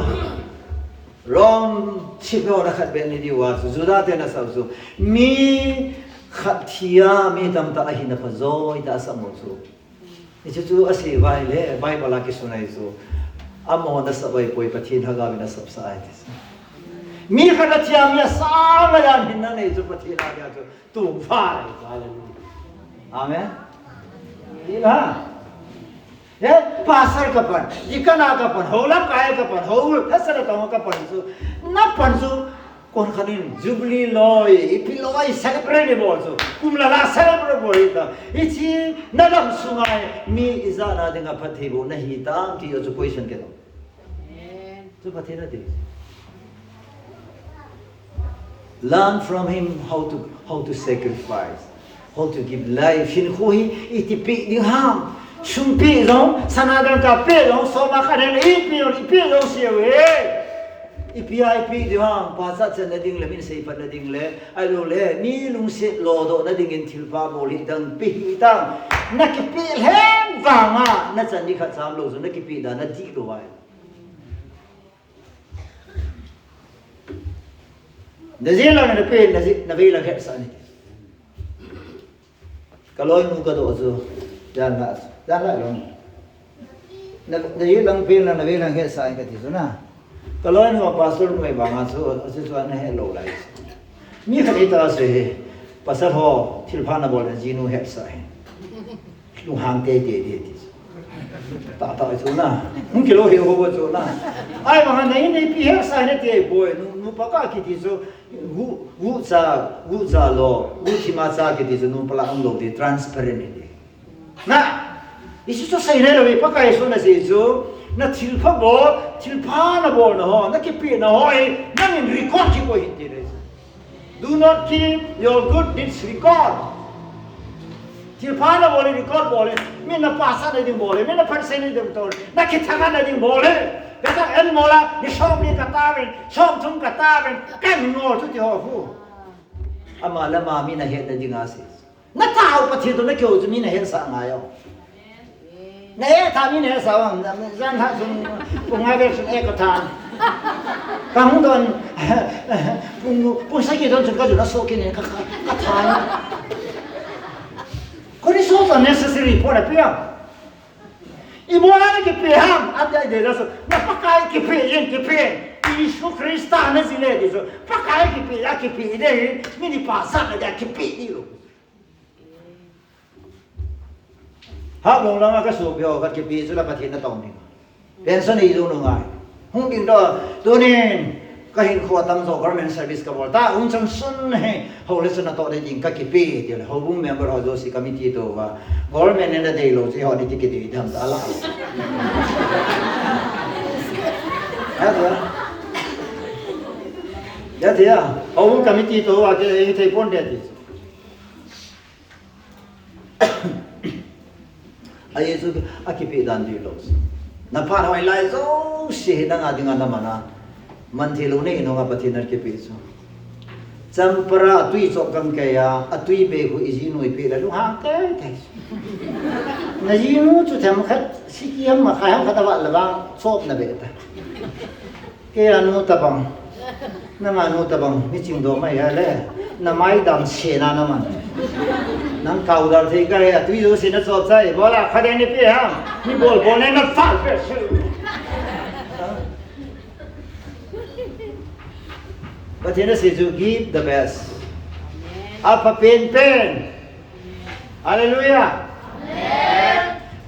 rom chipo na kat ben di wa su da te na sa su mi khatia mi tam ta hi na pa zo ita sa mo su ichu tu asi vai le vai bala ki sunai su amo na sa vai poi pathin ha ga na sab sa ai tis mi khatia mi sa ma yan hin na nei su pathin ha ga tu vai hallelujah amen ila ya pasar kapan ikan kapan hola kaya kapan hol hasara tama kapan so na panso kon khanin jubilee loy ipiloi celebrate bol so kumlala celebrate bol ita ichi nadam sungai mi izana denga pathibo nahi tam ki yo question ke do so pathina de learn from him how to sacrifice, how to give life in hui itipi ding ham sumpi dong sanadan ka pe dong so makaden ipi dong siwe ipi ding ham pasa chen na ding le min sei pat na ding le ai lo le mi lung se lo do na ding in thilpa boli dang pi tang na ki pi hem wanga na chan ni kha cham lo so na ki pi da na di lo wai na zin lang na pe na ve lang het sa ni kaloi nu ka do so dan la long na zin lang pe na ve lang het sa ni ka ti so na kaloi nu pastor mai banga so so na he lo lai mi kha ita se pasal ho thilpha na bol na jinu het sa lu hang te ti ta so na mun kilo he ho so na ai banga nei pi het sa ni te boy nu pa ka ki ti so wu za lo wu ti ma sa ki ti so nu pala ang lo ti transparent ni na isu so sai ne lo pa ka so na se so na thilpha na bol na ho na ki pi na ho e nang in record ki ko hindi re do not keep your good deeds record thilpha na bol record bol min na pasa na ding bol min na phan sai ni ding to na ki thanga na ding bol kata en mola ni som ni katawin som thum katawin kan ngol tu ti ho fu amala ma mi na het na ding ase na tao pa thi to na kyo ju mi na het sa ngayo na e tha mi na sa wang zan ha sung punga be sung e ko than 강돈 부사기 돈 가지고 쏘기네 가타 그래서 또 necessary for a peer 이번에 기피함 안돼 되어서 나 빠까이 기피인 기피 이수 크리스타는 지내디서 빠까이 기피 야 기피 이래 미니 파사가 야 기피 이로 하봉랑아 그 소비어 그 기피 줄라 파티나 동네 펜션 이도는 가 홍긴도 돈인 kahin khuwa tam zo government service ka bolta unchang sun he hole na to de ding ka ki pe de ho bu member ho zo si committee to wa government ne de lo si ho ni ti ki de dham ta la ya de ya ho bu committee to wa ke thei pon de ti ai zo akipe dan di lo na pa hoi lai zo si na nga dinga na mana manthilo ne ino nga pathinar ke peso champara atui chokam kaya atui be khu izinu ipe la lu ha ke thai na jinu chu tham khat sikiam ma khai khat wa la ba chop na be ta ke anu tabang na ma nu tabang mi ching do mai ya le na mai dam che na na man nang kau dar thei ka ya atui do se na chop chai bola khade ni pe ha ni bol bol ne na fal pe But he says to give the best. Up a pain. Hallelujah.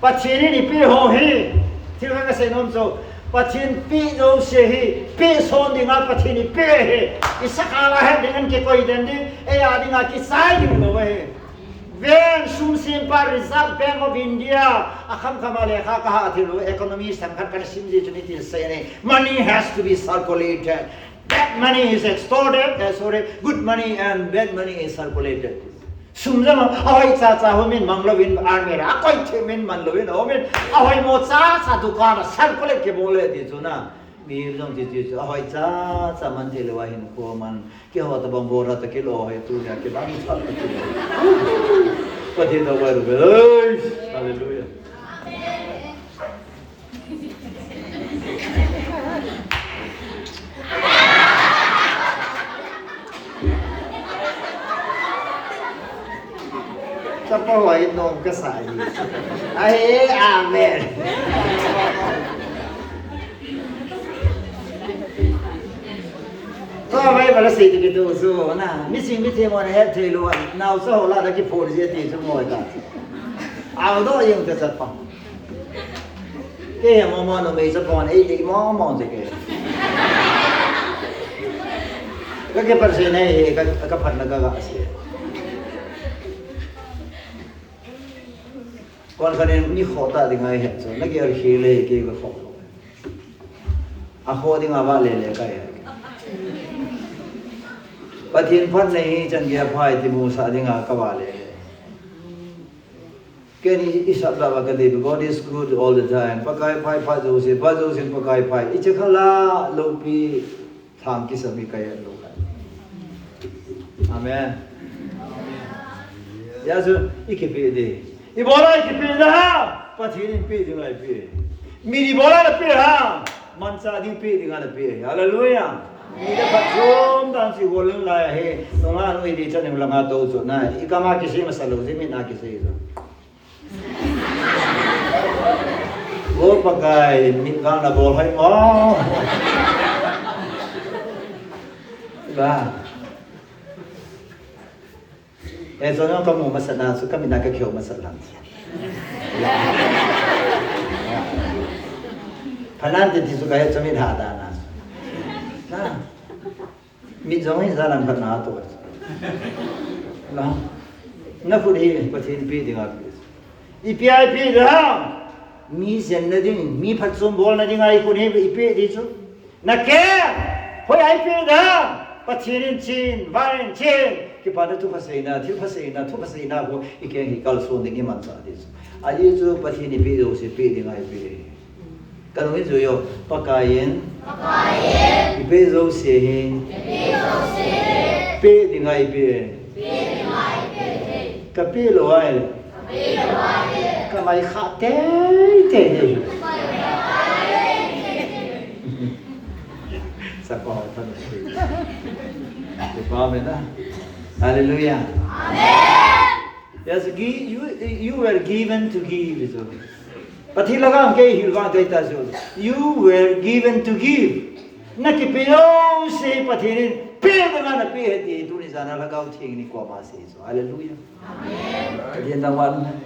But he didn't pay home he. Till I say no so. But he pay no say he. Pay sounding up but he pay he. Isakala had the anke koi dendi. Adding a deciding away. When Sum Simpa Reserve Bank of India, Akam Kamale Hakahatilu, economists and Kakashim say money has to be circulated. Bad money is extorted, good money and bad money is circulated. Sumjama, ahoy cha homin manglovin army, akoy themin manlovin homin, ahoy mo cha dukana circulate ke bole dituna. Mi jong ji ahoy cha manthelewahin ko man ke hot bang bora ta ke lo hoy tu ya ke bang cha. Pati da waru be. Hallelujah. Sapa wa ino ka sai. Ai amen. So vai bala sei ke do so na missing mi the mo ne he the lo na so la da ki phor je ti so mo ta. Ao do yung ta sat pa. Ke mo no me sa pon ai li mo je ke. Ka ke par se ne ka phat na ga se. Còn cái này như khó ta thì ngay hết rồi, nó kêu khí lệ kêu cái khó, khó thì ngay vào lệ cái, bắt thiên phát này chẳng kia phải thì mua sa thì ngay cái vào lệ, cái này isap là cái gì, God is good all the time, pakai phải dấu xin pakai phải, ít chắc là lâu pi tham cái sami cái lâu cái, amen, ya rồi, ít cái gì đi. Ibola ki pe da pathin pe ding lai pe mi ibola la pe ha mansa ding pe ding la pe hallelujah mi da pathom dan si golun la he nonga no idi chan la nga to so na ikama ki se masalo se mi na ki se so go pakai mi ka na bol hai mo ba so no kamu masana so kami na ka kyo masalan panan ti su ka he chami tha da na mi jong hi zalan pa na to na fu ri pathin pi dinga pi da mi sen na ding mi phat som bol na ding ai ku ni pi di chu na ke hoi ai pi da pathin chin vain chin कि पाने तो फसेना थी फसेना तो फसेना वो इके ही कल सोने की मन साथी आज जो पति ने भी उसे भी दिखाई भी कल में जो यो पकायन इपे जो से पे दिखाई भी कपी लोआए कमाई खाते थे Sa ko tan. Di ba men na? Hallelujah. Amen. Yes, you were given to give so. Pathilaga ke hilwa daita so. You were given to give. Nakipiyo se pathirin Pega na pihati tu ni sana lagau ting ni kwa masi so hallelujah amen dia nawan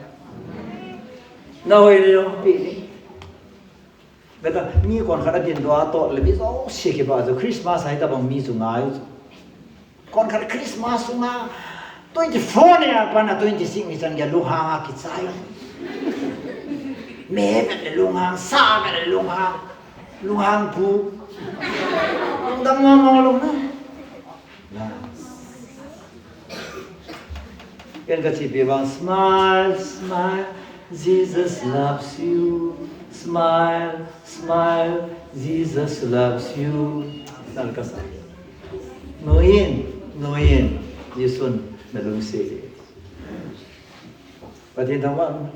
na hoi yo pi beta mi kon khara din do ato le bi so se ke ba so Christmas hai ta bang mi su ngai kon khara Christmas nga 24 ne apa na 26 ni san ya lu ha ki sai me be le lu ha sa be le lu ha pu dam ngomong lu na Yan kasi bibang smile, smile, Jesus loves you. Smile, smile, Jesus loves you. Nalkasa. Nuin, Yesun nalungsili. Pati taman.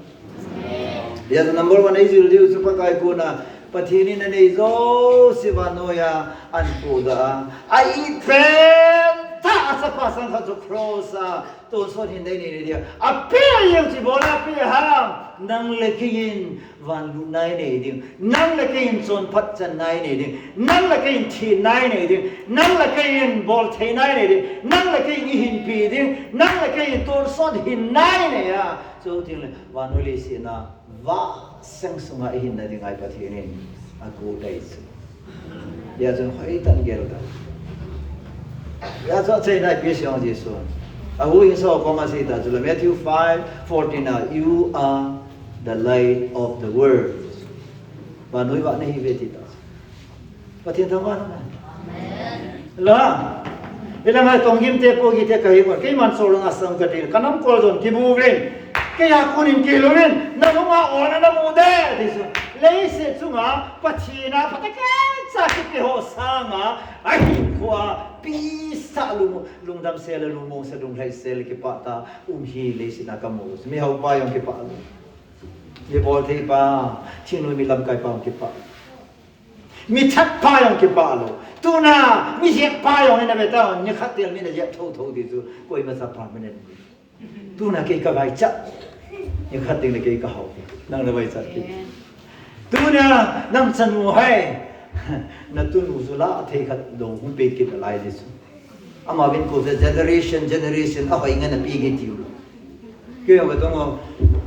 Yan number 1 ay zildiw sa pagkay ko na pati ni nanay zo si Vanoya anpuda ay pen ta sa pasang ka to cross to so hindi ni dia apia yung si bola apia haram nang lekin van lunay ni ding nang lekin son patsan nai ni ding nang lekin thi nai ni ding nang lekin bol thi nai ni ding nang lekin hin pi ding nang lekin to so hin nai ni ya so ting van uli si na va sang sunga hin na ding ai pathinin aku dai su ya jong hai tan gel da ya so say na pi siang ji so ahu in so ko ma si ta so Matthew 5:14 you are the light of the world và nói bạn này về thì ta và thiên thắng quan amen là đây là ngày tông kim te po ki te kai ko cái man so long asam ka til kanam ko zon ki bu ven cái ya kunin ki lo ven na lunga ona na mu de thì so lấy se chunga pachina pataka sa ki ho sanga ai kwa pi sa lung dam sel lumong sa dung lai sel ki pata hi le sina kamus mi hau pa yong ki pa ni bol thei pa chinui mi lam kai pa ki pa mi chat pa yong ki pa lo tu na mi je pa yong na beta ni khat tel mi na je thau di tu koi ma sa pa men tu na ke ka bai cha ni khat tel ke ka hau nang na bai cha ki tu na nang san mu hai na tu nu zula thei khat dong hu pe ki lai di su ama bin ko generation a hoi nga na pi ge tiu ke yo ba tong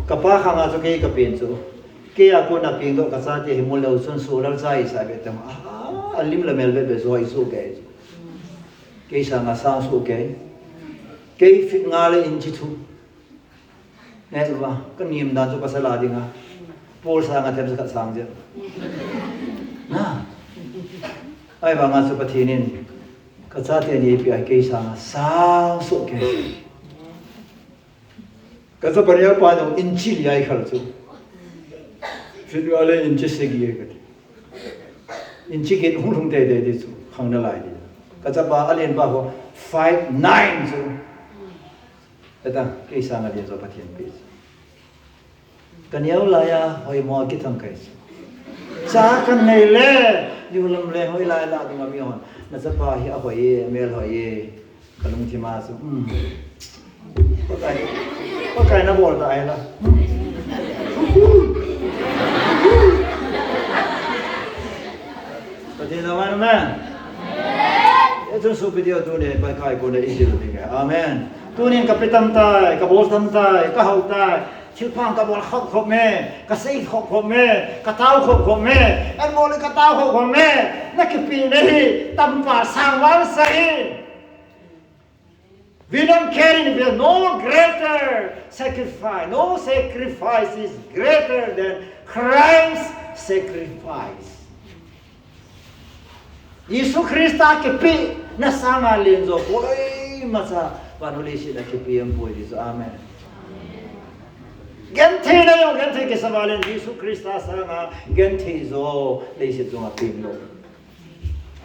kapa khanga so ke ka pen so ke a ko na ping do ka sa te himul lo sun so lal sai sa be tam alim la mel be so ai so ke sa nga sa so ke fit nga le in chi thu ne ba ka nim da so ka sala dinga pol sa nga them sa sang je na ai ba nga so pathinin ka sa te ni pi ai ke sa nga sa so ke Kasa pariya pa no inchi liya ikhal so. Fit wale inchi segi e kat. Inchi ke hung de so khang na lai di. Kasa pa alien pa ho 5'9" so. Tata ke sa nga dia so pathian pe. Kaniau la ya hoi mo ki thang kai so. Sa kan nei le yu lam le hoi la la di ma mi hon. Na sa pa hi a hoi mel hoi kalung thi ma so. Có cái nó buồn tại là có thể là amen itu so video tu ni bai kai ko dei je ni amen tu ni ka pitam tai ka bol tam tai ka hau tai chil pang ka bol khop khop me ka sei khop khop me ka tau khop khop me an mol ka tau khop khop me na ki pi nei tam pa sang wal sai We don't care anything. No greater sacrifice. No sacrifice is greater than Christ's sacrifice. Yesus Kristus kepi nasama lenzo. Oi masa panulisi na kepi ang boy diso. Amen. Gente na yung gente kesabalen Yesus Kristus nga gente zo leisi tunga pimlo.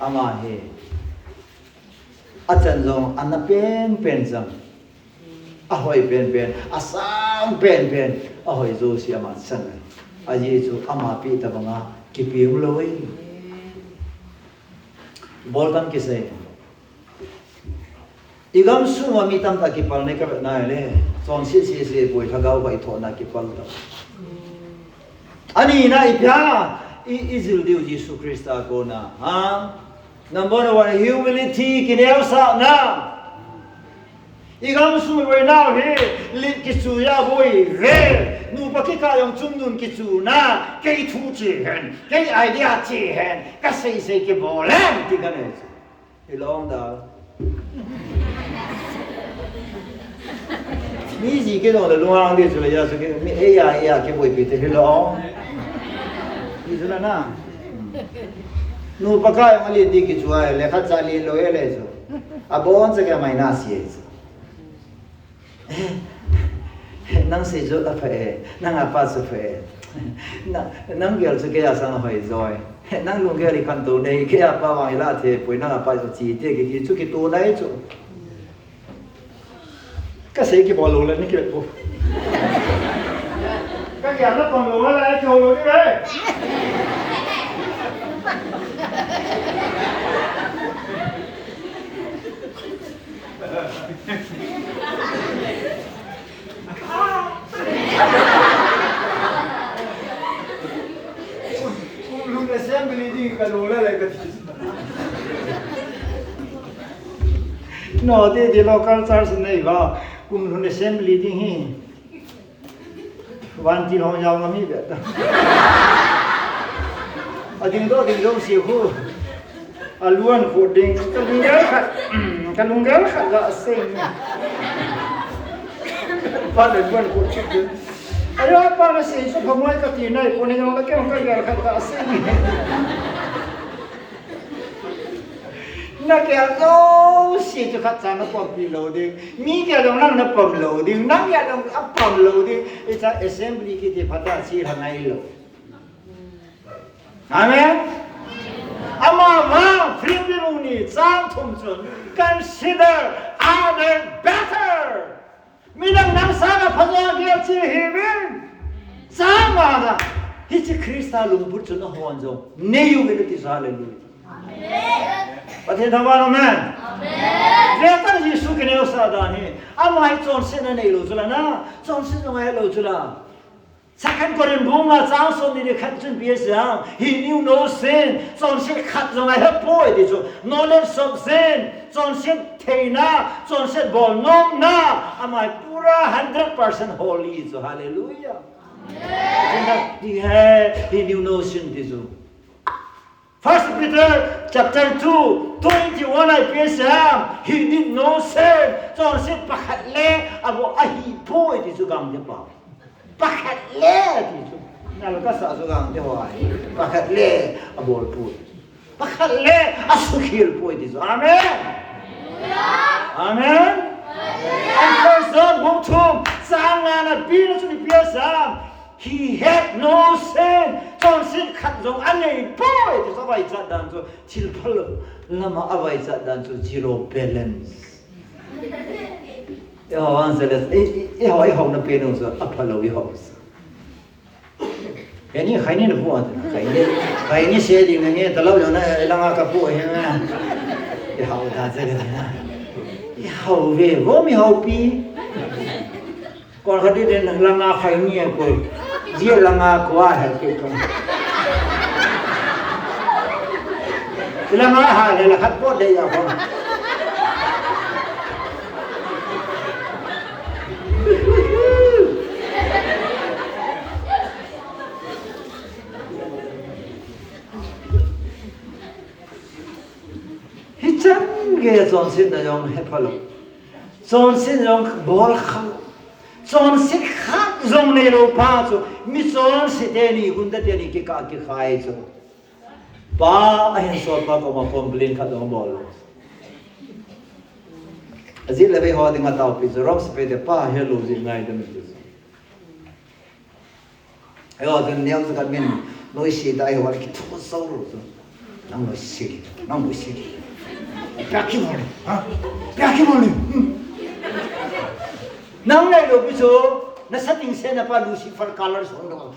Amahe. Acan zong ana pen zang ahoy pen asam pen ahoy zo si ama san aji zo ama pi ta banga ki pi loi Boltam kisay. Igam suma mitam takipal ne kabat na ele. Son si boy thagaw ba ito na kipal daw. Ani na ipya izil diu Jesus Christ ako na. Ha? Number one, humility kineo sa na. Igam suma boy na he lit kisu ya boy re. Nu pakika yung chumnun kisu na kay tu chi hen, kay idea chi hen, kasi ke bolam ti kanes. Ilong da. Mi gì cái đó là luôn đi rồi giờ cái mi ai cái buổi bị thế lo đi rồi na nu pakai mali di ki chua le khat chali lo ele zo abon se cái mày na si nang se zo ta phải nang apa se phải nang gel se cái sang hỏi rồi nang lung cái đi kan tu đây cái apa wang la thế buổi nang apa so chi thế cái chu cái tu này chu cái gì cái bò lù lên cái bộ cái gì nó còn lù lên chỗ lù đi về lù lên xem cái gì cái lù lên cái gì nó thì local church này vào cùng luôn assembly đi hi van chỉ họ nhau ngắm vậy đó ở tiếng đó siêu khu ở luôn khu đình cái lung gel khát là sinh phát đến luôn khu chụp ở đó ba là sinh số không ai cái tiền này cô này nó cái gel khát là sinh nó kêu đâu xí cho khách sạn nó bấm bị lầu đi, mi kêu đâu năng nó bấm lầu đi, năng kêu đâu áp bấm lầu đi, cái cha assembly cái thì phát ra xí hàng ngày lầu. Amen. Ama ma phim đi luôn đi, trang thông chuẩn, consider other better. Mi năng sao mà phát ra cái gì hiền, sao mà đó, hít Christa lùng bút cho nó hoàn rồi, nếu như cái sao lên luôn. But in Amen. Reta Yesu kene osadani. Amai Johnson nei lo chula na. Johnson ngai lo chula. Second Korean bunga Johnson ni khatchun biasa. He knew no sin. Johnson khat ngai ha poi di chu. Knowledge of sin. Johnson theina. Johnson bol nom na. Amai pura 100% holy. So hallelujah. Amen. He knew no sin di chu. 1 Peter chapter 2, 21 I guess he did no sin. John said pakat le abo ahi poi di sugang de pa. Pakat le di su. Nalo ka sa sugang de hoai. Pakat le abo poi. Pakat le asukil poi di su. Amen. Amen. And first John 1:2 sangana pina su di biasa. He had no sin. John said khat jong anei boy to sabai chat dan so chil phalo lama abai chat dan so zero balance. Yo answer e ho na pe no so aphalo e ho. Yani khaini no pu khaini se ding nge talau yo na langa ka pu he na. E ho da ze ga na. E ho ve wo mi ho pi. Còn cái đi đến langa khaini e ko. Dia langa kwa hai ke ko. Langa ha le la khat po de ya ko. Hicham ge Johnson na yong hepalo. Johnson yong bol kham. Johnson khat zong ne lo pa chu mi Johnson te ni gun da te ni ki ka ki khai chu. Ba ai so pa ko ma complain khat dong bol. Azil le be ho ding ataw pi rob spe de pa hello zin ngai de mi. Ayo den niam sa kan min noi si dai ho ki thu so ro so. Nang noi si. Pya ki mo ha? Pya ki mo ni. Nang nei lo bi so na setting se na pa Lucifer colors on do.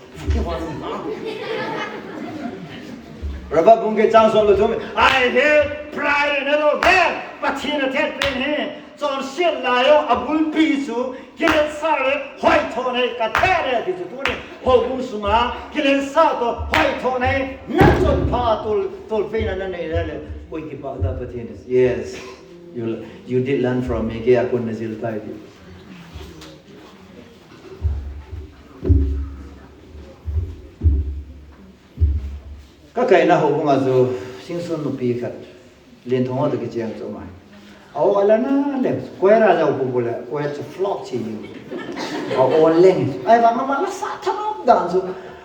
Rabba bunge chang so lo thum I hate pride and all that but he na thet pin he chon sil la yo abul pi su kilen sa le hoi tho nei ka the le ti tu ni ho bu su ma kilen sa to hoi tho nei na chon pha tol fe na nei le oi ki pa da pathin yes you did learn from me ke akun na zil tai di các cái na hậu cũng là sinh xuân nụ pi khát liên thông ở cái chuyện chỗ mà ở là na lên quay ra giàu cũng là quay cho flop chỉ nhiều ở lên ai mà nó sát thằng đàn rồi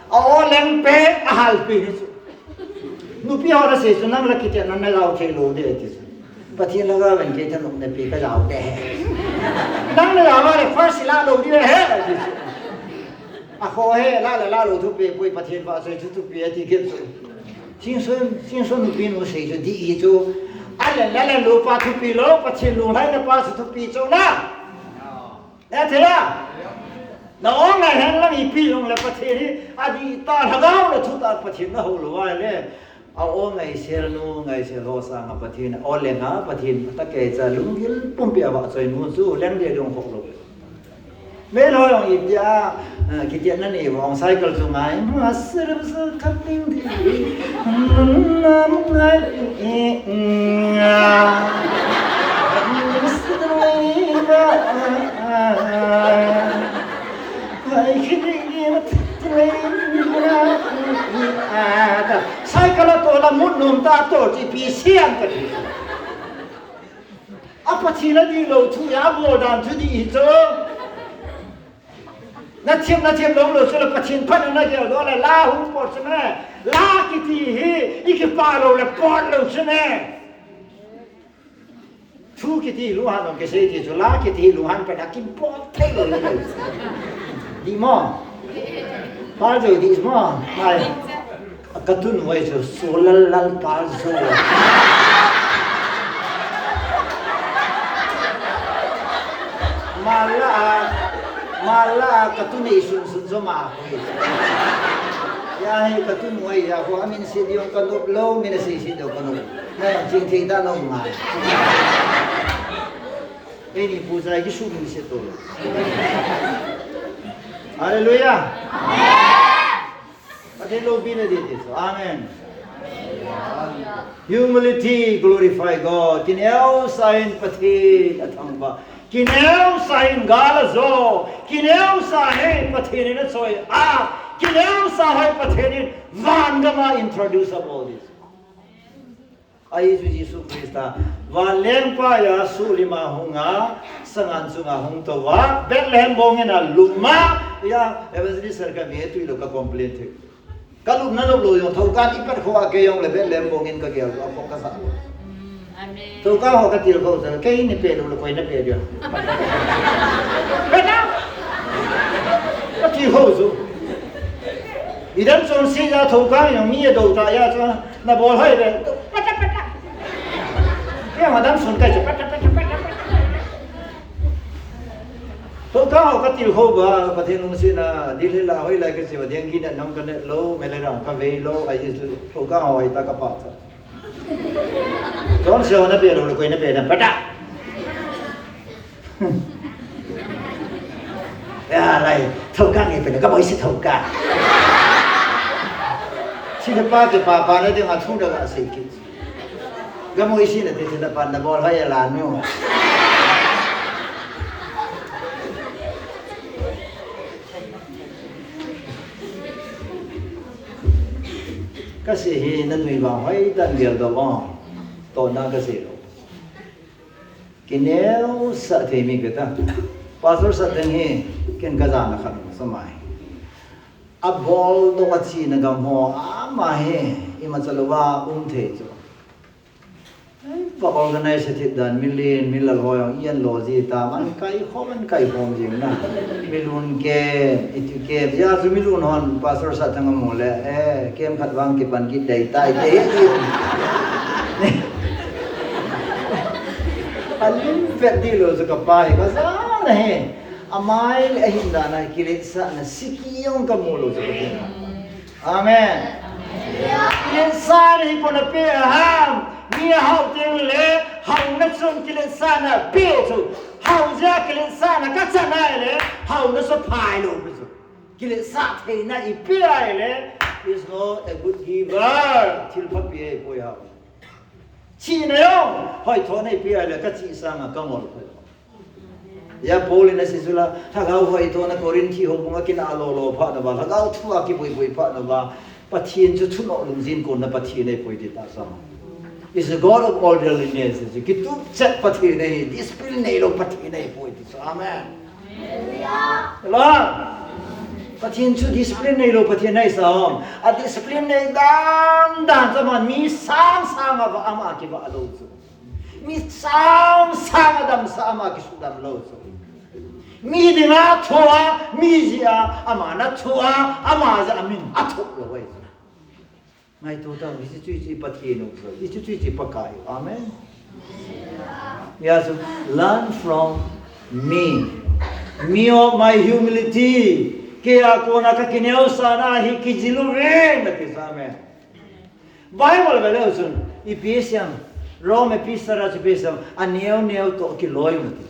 ở lên pe hal pi nụ pi họ đã xây cho năng là cái chuyện nó giàu chơi lô đấy chứ bắt thiên là cái vấn đề thằng nụ pi cái giàu đấy năng là giàu là first là lô đi hết chứ à khó hết là lô thu pi quay bắt thiên vào rồi thu pi thì cái sinh xuân nụ pi nó xây cho đi cho anh là lô pa thu pi lô bắt thiên lô hay là pa thu pi cho na thế à nó ngày hen là bị pi lông là bắt thiên đi à đi ta thằng nào là thu ta bắt thiên nó hậu lô ai đấy ao ngày xưa ngày xưa lo sang bắt thiên ao lên á bắt thiên ta kể ra lúng gil pum bia vợ rồi nuôi su lên để đồng học luôn mấy lời ông ý ra cái chuyện này này ông sai câu số ngày mà sơ sơ khắp tiếng thì năm ngày sai kalau tu lah mut nom ta tu di pisian tadi. Apa cina di laut tu ya bodan tu di itu. Na tiap laut laut tu lah pacin pan na dia tu lah lahu pot sana. La kiti he ikipa laut lah pot laut sana. Tu kiti luhan orang kesai dia tu la kiti luhan pada kim pot thay laut. Di mana? Pada tu di mana? Mai. Katun way so solal lal pal so mala katun isun so ma ya he katun way ya ko amin si diong kanop lo min si do kanop na jing thing da no ma ini puja ki su mi se to hallelujah Amen. Humility glorify God. Kineu sain pati athang ba. Kineu sain galazo. Kineu sain pati ni soy. Kineu sain pati ni vangama introduce all this. Ai Jesus Christa. Valem pa ya sulima hunga sangan sunga hung towa. Bethlehem bongena luma ya evangelist sarka me tu lo ka complaint the. Kalau nano lo yung thaukan ipat ko ake yung lebe lembongin ka kaya ako kasama. Amen. Thaukan ho katil ko sa kay ni pelo lo ko na pelo. Beta. Katil ho so. Idan son siya thaukan yung miya do ta ya sa na bol hai de. Pata. Kaya madam son kay pata. Thaukan ho katil ho ba pathin nung sina dili la hoy la kasi wadiyang gina nang kana lo melerang ka ve lo ay thaukan ho ay ta ka pa sa. Don siya na pero ko na pera pata. Ya lai thaukan ni pera ka boy si thaukan. Sina pa ke pa na ding athung da ka sikit. Gamoy sina te sina pa na bol hay la no. Kasi hi nanui bang hoy dan gel do bang to na kasi lo kineu sa themi gata pastor sa teng hi ken kaza na khan samai abol do achi na gam ho ama he ima chalowa the cho pa organize it dan million milal ho yan loji ta man kai khom jing na milun ke itu ke ya su milun hon pastor sa tang mo le kem khatwang ki pan ki dai tai te alim fet di lo su ka pai ka sa na he amai le hinda na kilit sa na sikiyong ka mo lo su ka amen Kilen sa ni ko na pe ham. Mi hau te le hau na sun kilen sa na pe so. Hau ja kilen sa na ka sa na le hau na so pai lo pe so. Kilen sa the na I pe le is not a good giver. Til pa pe po ya. Chi na yo hoi tho nei pe le ka chi sa ma ka ngol pe. Ya Paul na sisula thagau hoi tho na Corinthi ho bunga kin alo pha na ba thagau thua ki boi pha na ba pathian chu thuno lungzin ko na pathian nei poi ti ta sa is a God of orderliness ki tu chat pathian nei discipline nei lo pathian nei poi ti sa amen hallelujah pathian chu discipline nei lo pathian nei sa a discipline nei dan sa man mi sang ba ama ki ba lo chu mi sang adam sa ama ki su dam lo chu mi dinga thua mi zia ama na thua ama za amin athuk lo wai ngai to ta isi chui pathian no so isi chui pakai amen yes learn from me of my humility ke ako na ka kineo sana hi kijilu ren na kisame Bible vele usun Ephesians Rome epistara Ephesians aneo to kiloi mati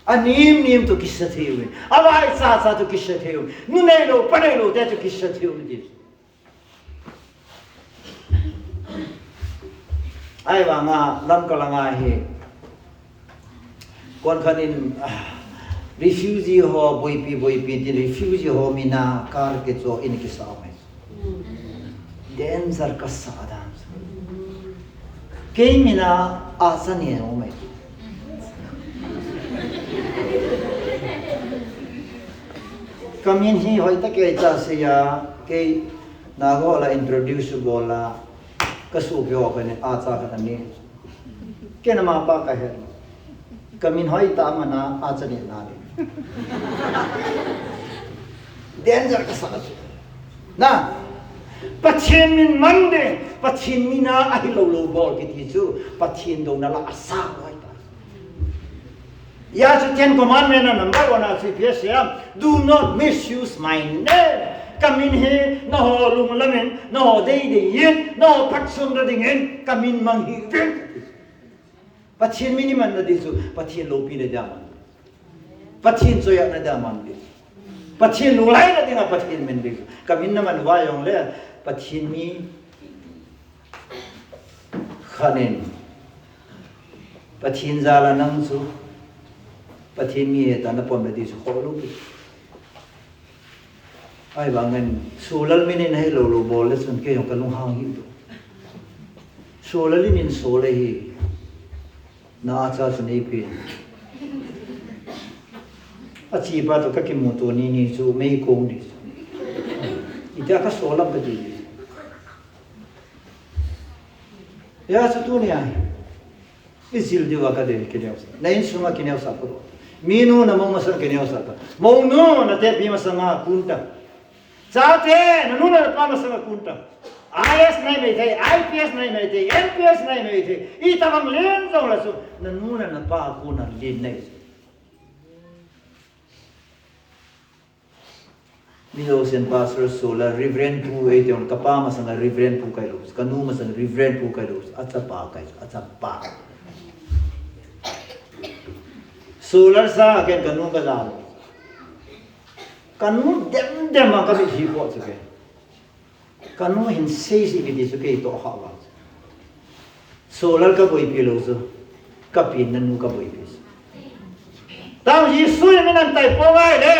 anim to kisathiu avai sa to kisathiu nunelo panelo te to kisathiu mati ai ba nga lam kalanga hi kon khanin refugee ho boipi di refugee ho mina kar ke cho in ki sa mai den zar ka sa da ke mina asani ho mai kamin hi hoi ta ke cha se ya ke na go la introduce bola kasu pyo ka ne a cha ka ni ke na ma pa ka he kamin hoi ta mana a cha ni na ni danger ka sa na pathin min mande pathin mina a hi lo bol ki ti chu pathin do na la asa hoi ta ya chu ten commandment na number 1 a chi phe sia do not misuse my name kamin he no ho lung lamen no ho dei yin no phat sum da ding en kamin mang hi ven pathin mini man na disu pathin lo pi na da man pathin so ya na da man di pathin lu lai na dinga pathin men di kamin na man wa yong le pathin mi khanen pathin zala nang su pathin mi ta na pom na disu ho lu ai bangan solal minin hai lo bol le sun ke yong kalung hang hi do solal min sole hi na cha sun ei pi a chi ba to ka ki mu to ni chu mei kong ni ita ka solam ka di ya chu tu ni ai isil de wa ka de ke ne na in suma ke ne sa pro minu na mo masang ke ne sa ta mo no na te pi masanga kunta Chate, nununa pama sama kunta. IS nai mai thai, IPS nai mai thai, NPS nai mai thai. I tamang len zong la su, nununa na pa kuna lin nai. Milo sen pastor sola reverend pu ete on kapama sama reverend pu kai los, kanuma sama reverend pu kai los, atsa pa. Solar sa ken kanum ka dal. Kanu dem ka bi hi po chu ke kanu hin sei si bi su ke to ha wa solar ka boi pi lo so ka pin nan ka boi pi tao yi su ni nan tai po ngai le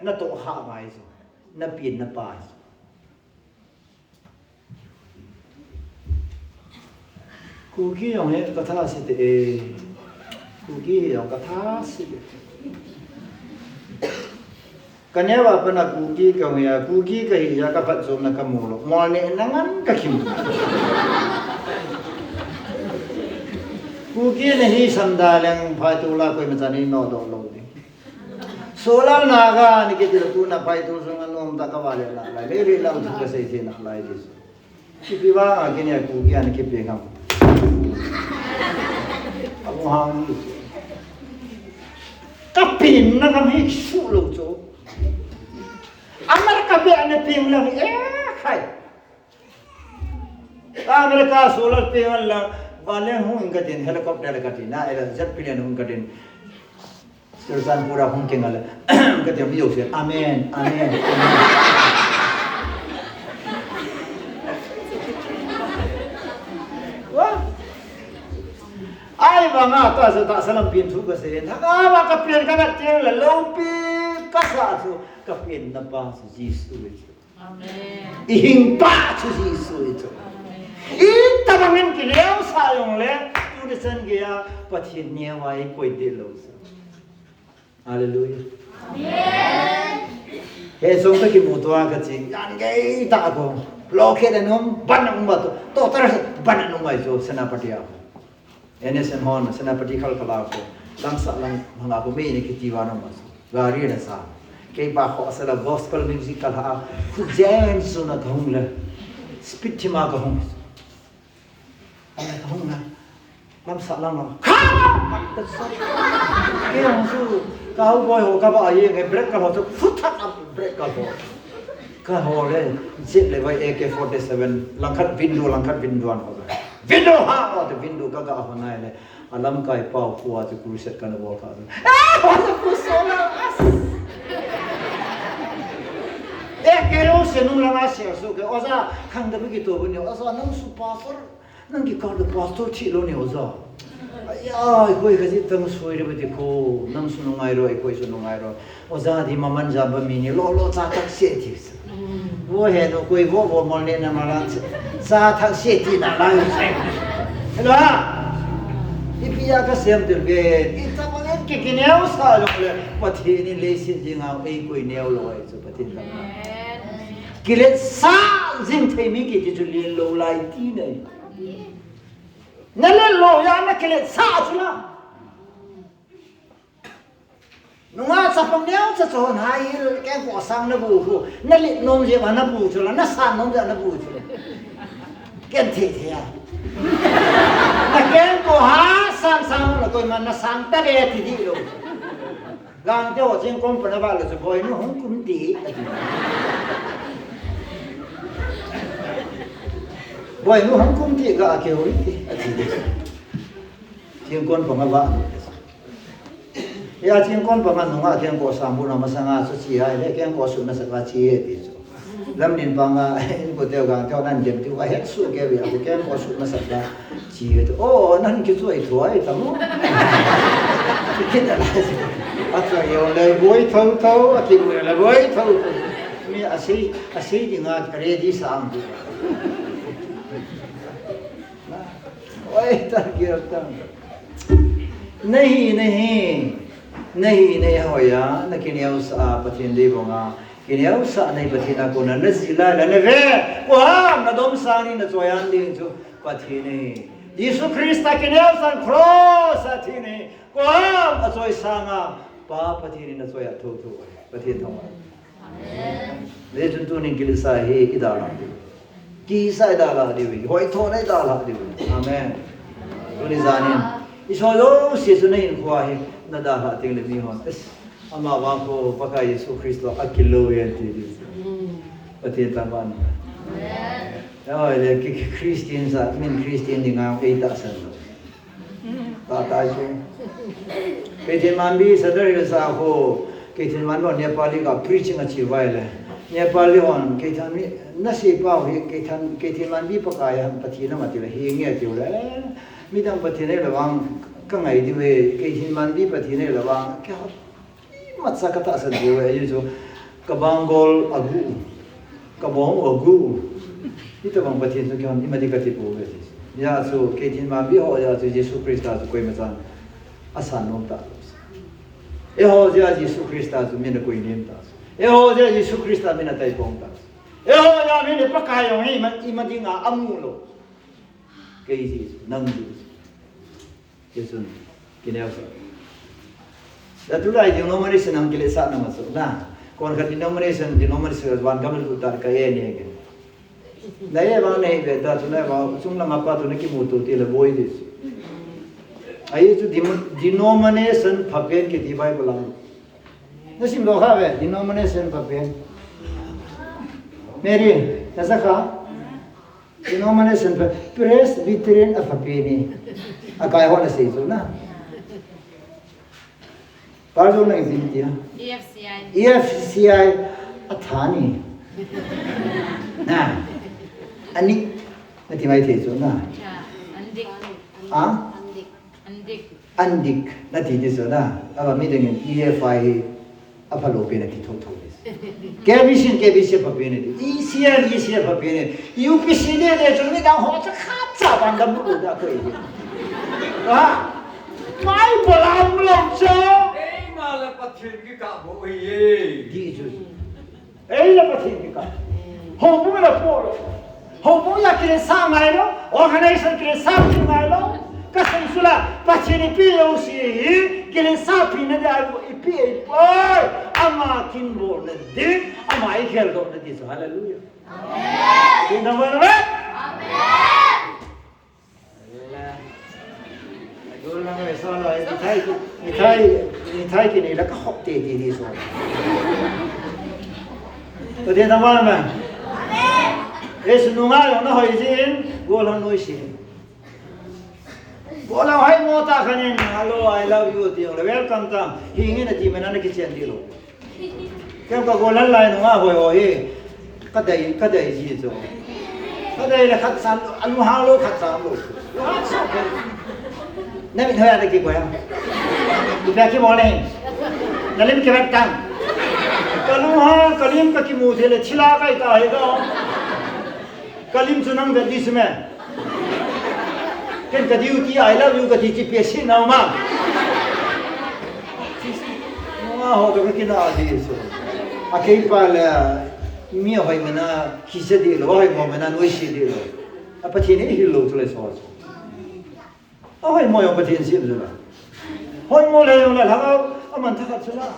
na to ha mai so na pin na pa ku ki yong he ka tha si te ku ki yong ka tha si Kanyawa pa na kuki ka ya kuki ka hiya ka patsom na kamulo mo ne nangan ka kim kuki ne hi sandalang phatula ko macani no do lo ni solar naga ni ke tu na phaito so anom ta ka wale la la le la u ka sai na la dis ki piwa agin ya kuki an ke pe ngam amu hang kapin na kam hi su lo cho Amar ka be ane ping lang khai America solar panel la balen hung gatin helicopter gatin na era jet plane hung gatin Susan pura hung kengal gatin video se amen amen wah ai banga ta salam pin thu ka se thanga ba ka pin ka gatin la lopi ka sa su ka pin na pa su Jesus amen ihing pa su Jesus Ita bangin kileo sayong le tulisan gaya pathin niya wai koi dilos. Hallelujah. Amen. Hesong ta kimutua ka chi yan gay ta ko. Bloke na nung banang bato. To tara banang mai so senapati ako. NSM hon senapati kalkala ko. Langsa lang mga ko may nikitiwa na mas. Gari na sa. Kay pa ko asala gospel musical ha. Kujen so na kahung le. Speed chima kahung. Không nè, làm sao làm nào? Cái hàng su, cao boy hồ cao bao nhiêu cái break cao hồ cho phút thắt up break cao hồ lên, xếp lại với AK-47, lang khát window anh hồ rồi, window ha, ở cái window các cái này này, alam cái bao qua thì cruise set cái nó bỏ cả rồi, hoa nó cruise rồi, cái đó sẽ nung lang asir so cái, ở ra khang đâm cái tổ bên nhau, ở ra nung super nang ki kar pastor chi lo ne oza ay koi khaji tang soi re bati ko nam sunu ngai ro koi sunu ngai ro oza di maman ja ba mi ni lo cha tak se ti wo he no koi wo mol ne na malan cha tak se ti na la hello ipia ka sem til ge ita manen ke kineu sa lo le pathi ni le sin jinga ei koi neu lo ai so pathin ta kile sa jing thei mi ki ti chu lin lo lai ti nei Nale lo ya na kele sa chula Nunga sa pamneo sa chon hai ke ko sang na bu hu nale nom je na bu chula na sa nom ja na bu chula ken the the ya na ken ko ha sang la ko man na sang ta re thi di lo gang te o chen kom pa na ba lo so boy no hong kum ti Boy nu hong kum ti ga ke hoi ti Chiang kon pa ba Ya chiang kon pa man nga chiang ko sambu na masanga so chi ai le chiang ko su na sa ka chi e ti so lam nin pa nga ko teo ga teo nan jem ti wa het su ke wi a chiang ko su na sa ka chi e o nan ki so ai thoi ta mo ki na la a tra yo le boy thau a ki le boy thau mi a sei di nga re di sam ti Ôi ta kêu ta नहीं होया न किन्याउ सा पथिन दे बोंगा किन्याउ सा नहीं पथिना को न जिला न वे को हम न दोम सानी न जोयान दे जो पथिने यीशु ख्रिस्ट किन्याउ सा क्रॉस अथिने को हम अजोय सांगा पा पथिने न जोया थो पथिन थवा आमेन ले जुन नि किलसा हे इदाला की सा इदाला देवी होय थो नै दाला देवी आमेन तुनि जानिन इसोलो सेसु नै खुआ हे nada ting le mi hon es ama wa ko baka Yesu Kristo akilo yen ti di pati taman amen le ki Christian sa min Christian ding ang ei ta san ta je ke je man bi sadar sa ko ke je man no Nepali ka preaching a chi wai le Nepali on ke than mi na si pa he ke je man bi pa ka ya pati na ma ti le he nge ti le mi dang pati ne le wang cái ngày đi về cái thiên man đi bát thiên này là vang cái mặt sa cái ta sơn đi về như chỗ cái bang gol agu cái bong agu đi tới bang bát thiên chỗ cái hôm đi mà đi cái tipu về ya chỗ cái thiên man đi họ ya chỗ Jesus Christ ta chỗ quay mà san asan nông ta họ ya Jesus Christ ta chỗ mình là quay niệm ta họ ya Jesus Christ ta mình là tay bong ta họ ya mình là bắt cái ông ấy mà đi ngã âm mưu cái gì năng gì Yesun kineo sa. Datulai denomination ang kilesa na masuk na. Kon ka denomination wan kamel utar ka ye ni ke. Dai ba nei be ta tunai ba sung lang apa tu ne ki mutu ti le boy dis. Ai tu denomination phapen ki di Bible lang. Nasim lo ha be denomination phapen. Mary, nasaka? Denomination Presbyterian of Apini. A guy want to say so na. Pardon na India. EFCI Athani. Na. Ani nati mai the so na. Andik nati de so na. Aba meeting EFI apalo pe nati thotho. KBC papene ECL papene UPC de chumi dang ho cha kha cha ban da bu da ko yi ha mai balam lom cha ei ma la pathin ki ka bo ye di ju ei la pathin ki ka ho bu la po ho bu ya ke sa ngai lo organization ke sa ki ngai lo ka sai sula pathin pi yo si ke sa pi na da pi oi ama kin bo na de ama ai khel do na di so hallelujah amen kin da ba amen Gol na ngai sa la ni thai ki ni la ka hop te di di so to de da ba ma amen es nu nga yo na hoi sin gol han noi sin Bola hai mota khanin hello I love you ti welcome tam hingi na ti mena na ki chen di lo kem ka golan lai no nga hoi hoi kadai ji zo kadai la khat san anu ha lo khat san lo na mi thoya da ki ko ya du ba ki mo le na lim ki rat tam kalu ha kalim ka ki mu de le chila kai ta hai ga kalim chunang da dis me Ken kadiuti I love you kadi ci piesi na ma no ho to ki na di so akei pa la mi hoi mena ki se di lo hoi mo mena no shi di lo apa ti ni hi lo to le so hoi mo yo pa ti si lo hoi mo le yo la la aman ta ka chula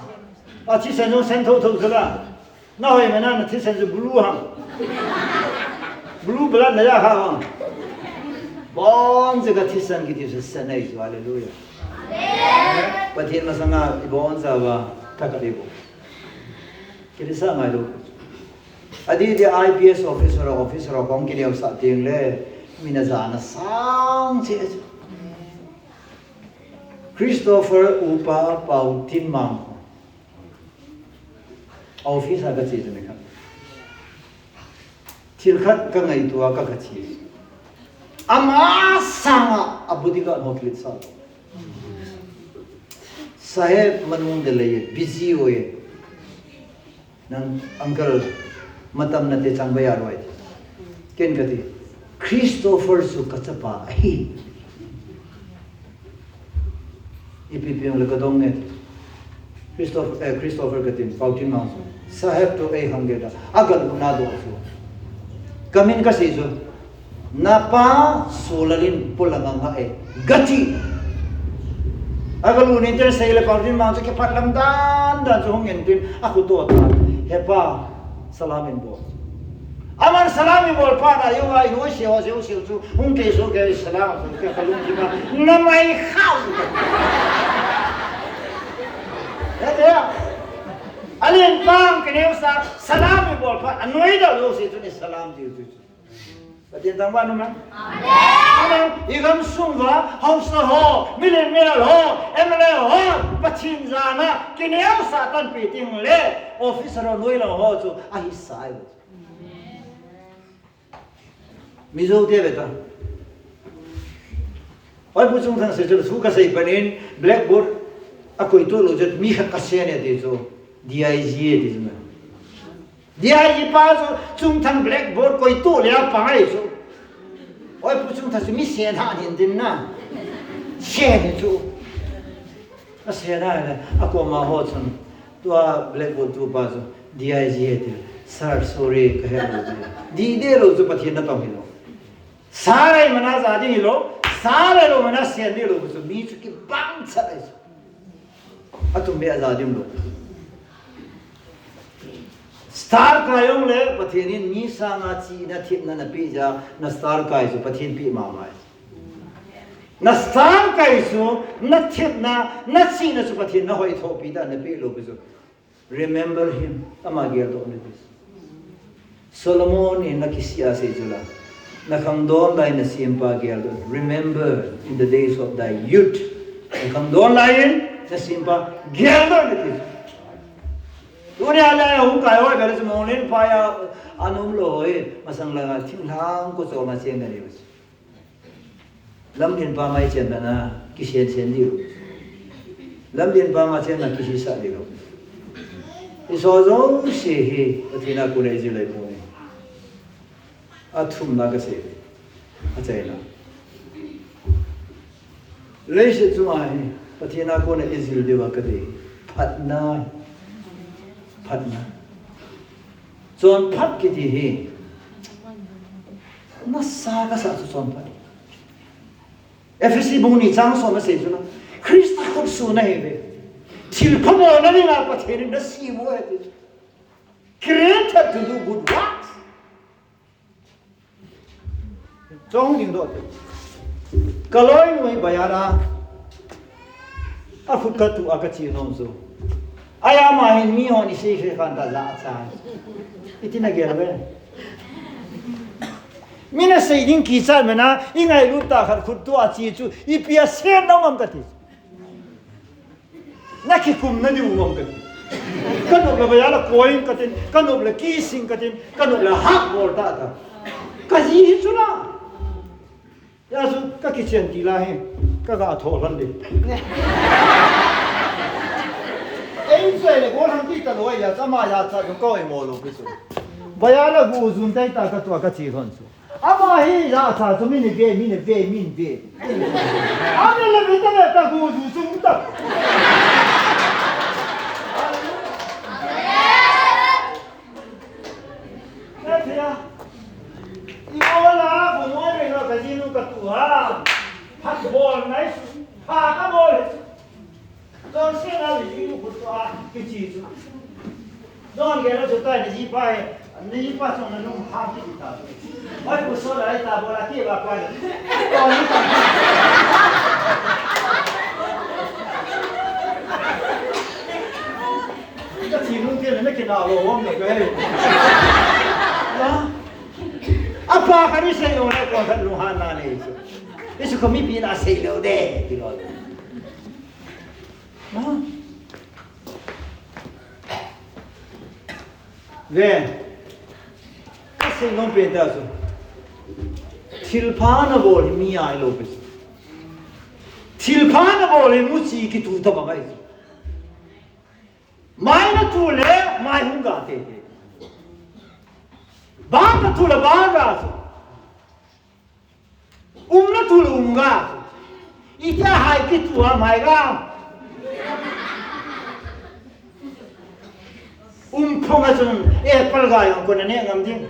a chi sen no sen to chula na hoi mena na ti sen ju blue ha blue blood la ya ha Bon jaga thisan ki this sanai so hallelujah amen pathin ma sanga ibon sa ba takalibo kirisa ngai lo adi de IPS officer kong ki leo sa ting le mina jana sang che Christopher upa pau tin mang office aga che ne kha thilkhat ka ngai tua ka khachi ama sanga abudika noklit sa saheb manung de leye busy hoye nang uncle matam na te chang ba yaroi ken gati Christopher su kachapa hi ipipim le kadong ne Christopher gatin pautin ma saheb to ei hangeda agal na do so kamin ka se so Napa solalin pulanga nga gati agalu ni ter sai le pautin ma ke patlam dan da jong entin aku to ta hepa salamin bo aman salamin bol pa na yo ai no se o se tu un ke so ke salam ke kalun ji ma na mai khau ya alin pang ke ne sa salamin bol pa anoi da yo se tu ni salam ji tu Batin tangwa no man. Amen. Igam sungwa hausa ho, millennial ho, MLA ho, pachin jana kineu satan piting le officer noi la ho chu a hi sai. Mizo de beta. Oi bu chung thang se chu su ka sei panin blackboard a koi to lo jet mi ka se ne de zo DIG de zme. Dia pa so chung thang blackboard koi tu le pa ai so oi pu chung thang mi se tha din na se ni chu a se na le a ko ma ho chun to blackboard tu pa so dia de sir sorry ka he lo di de lo so pa thi na to mi lo sarai mana za di lo sarai lo mana se ni lo so mi chu ki bang cha ai a tu me za dim lo Star kayong le pathinin ni sanga chi na thip na pija na star kai su pathin pi ma mai na star kai su na thip na chi na su pathin na hoi tho pi da na pi lo bi su remember him ama gel do ne bis Solomon in nakisia se jula. Nakangdon lai na simpa gyal. Remember in the days of thy youth. Nakangdon lai na simpa gyal na. Dunia lai hung kai hoi beres monin paya anum loi masang langa ting hang ko so ma chen na ni. Lam din pa mai chen na kisien chen diu. Lam din pa ma chen na kisi sa diu. Iso zo se he atina ko le ji lai mo. Atum na ka se. Achai na. Le se chu ai atina ko na izil dewa ka de. Phatna John Pat kiti he na saga sa John Pat FSC buni chang so ma se juna Christa ko su na he til pamo na ni na patheri na si mo he created to do good works Jong ding do kaloi noi bayara afut tu akachi nom so Aya mahin mi honi si kanta za cha. Itina gelwe. Mina seiding kisal mena ingai luta khar khuttu achi chu ipia sen no ngam kati. Nakikum na diu ngam kati. Kanok la bayala coin katin, kanok la kissing katin, kanok la hak bol ta ta. Kaji hi chuna. Ya su ka kichen ti la he. Ka ga tholan de. Em suy là cố thằng kia rồi giờ sao mà giờ sao cũng coi mồ luôn cái số. Bây giờ là vô dụng đây ta cái tua cái gì hơn số. À mà hi giờ sao số mình về. À mình là bây giờ ta vô dụng ta. Thế thì à, yêu là phụ nữ mình là cái gì nó cái tua, phát bol này, phá cái bol. Don se na li yu ko a ki chi su don ge lo ta ni pa so na no ha ki ta mai ko so la ta bo la ki ba pa ni to ni ta ka chi nu ke ne ke na lo wong ne ke na apa ka ni se yo ne ko ta lu ha na ne isu ko mi pi na se lo de ti lo Ve, kasi non pentas. Tilpana bol mi ai lopes. Tilpana bol muci ki tu ta bagai. Mai na tu le mai hunga te. Ba na tu le ba ga. Na tu le unga. Ita hai ki tu mai ga. Phonga chung apple ga yong ko na ne ngam ding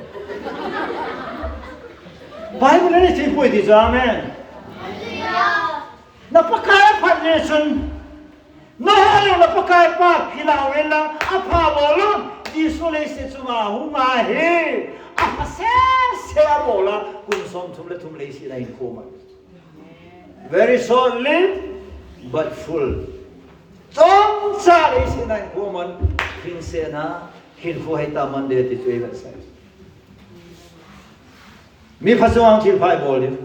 Bible ne chi poi di ja men na pakai phat ne chun na ha na pakai pa khila wela apha bolun Jisu le se chuma huma he apa se bola kun som thum le si lai ko ma very solid but full Tom sa le si nai ko man pin se na hin ko hai ta man de ti chwe ga sai mi phaso ang thil phai bol ni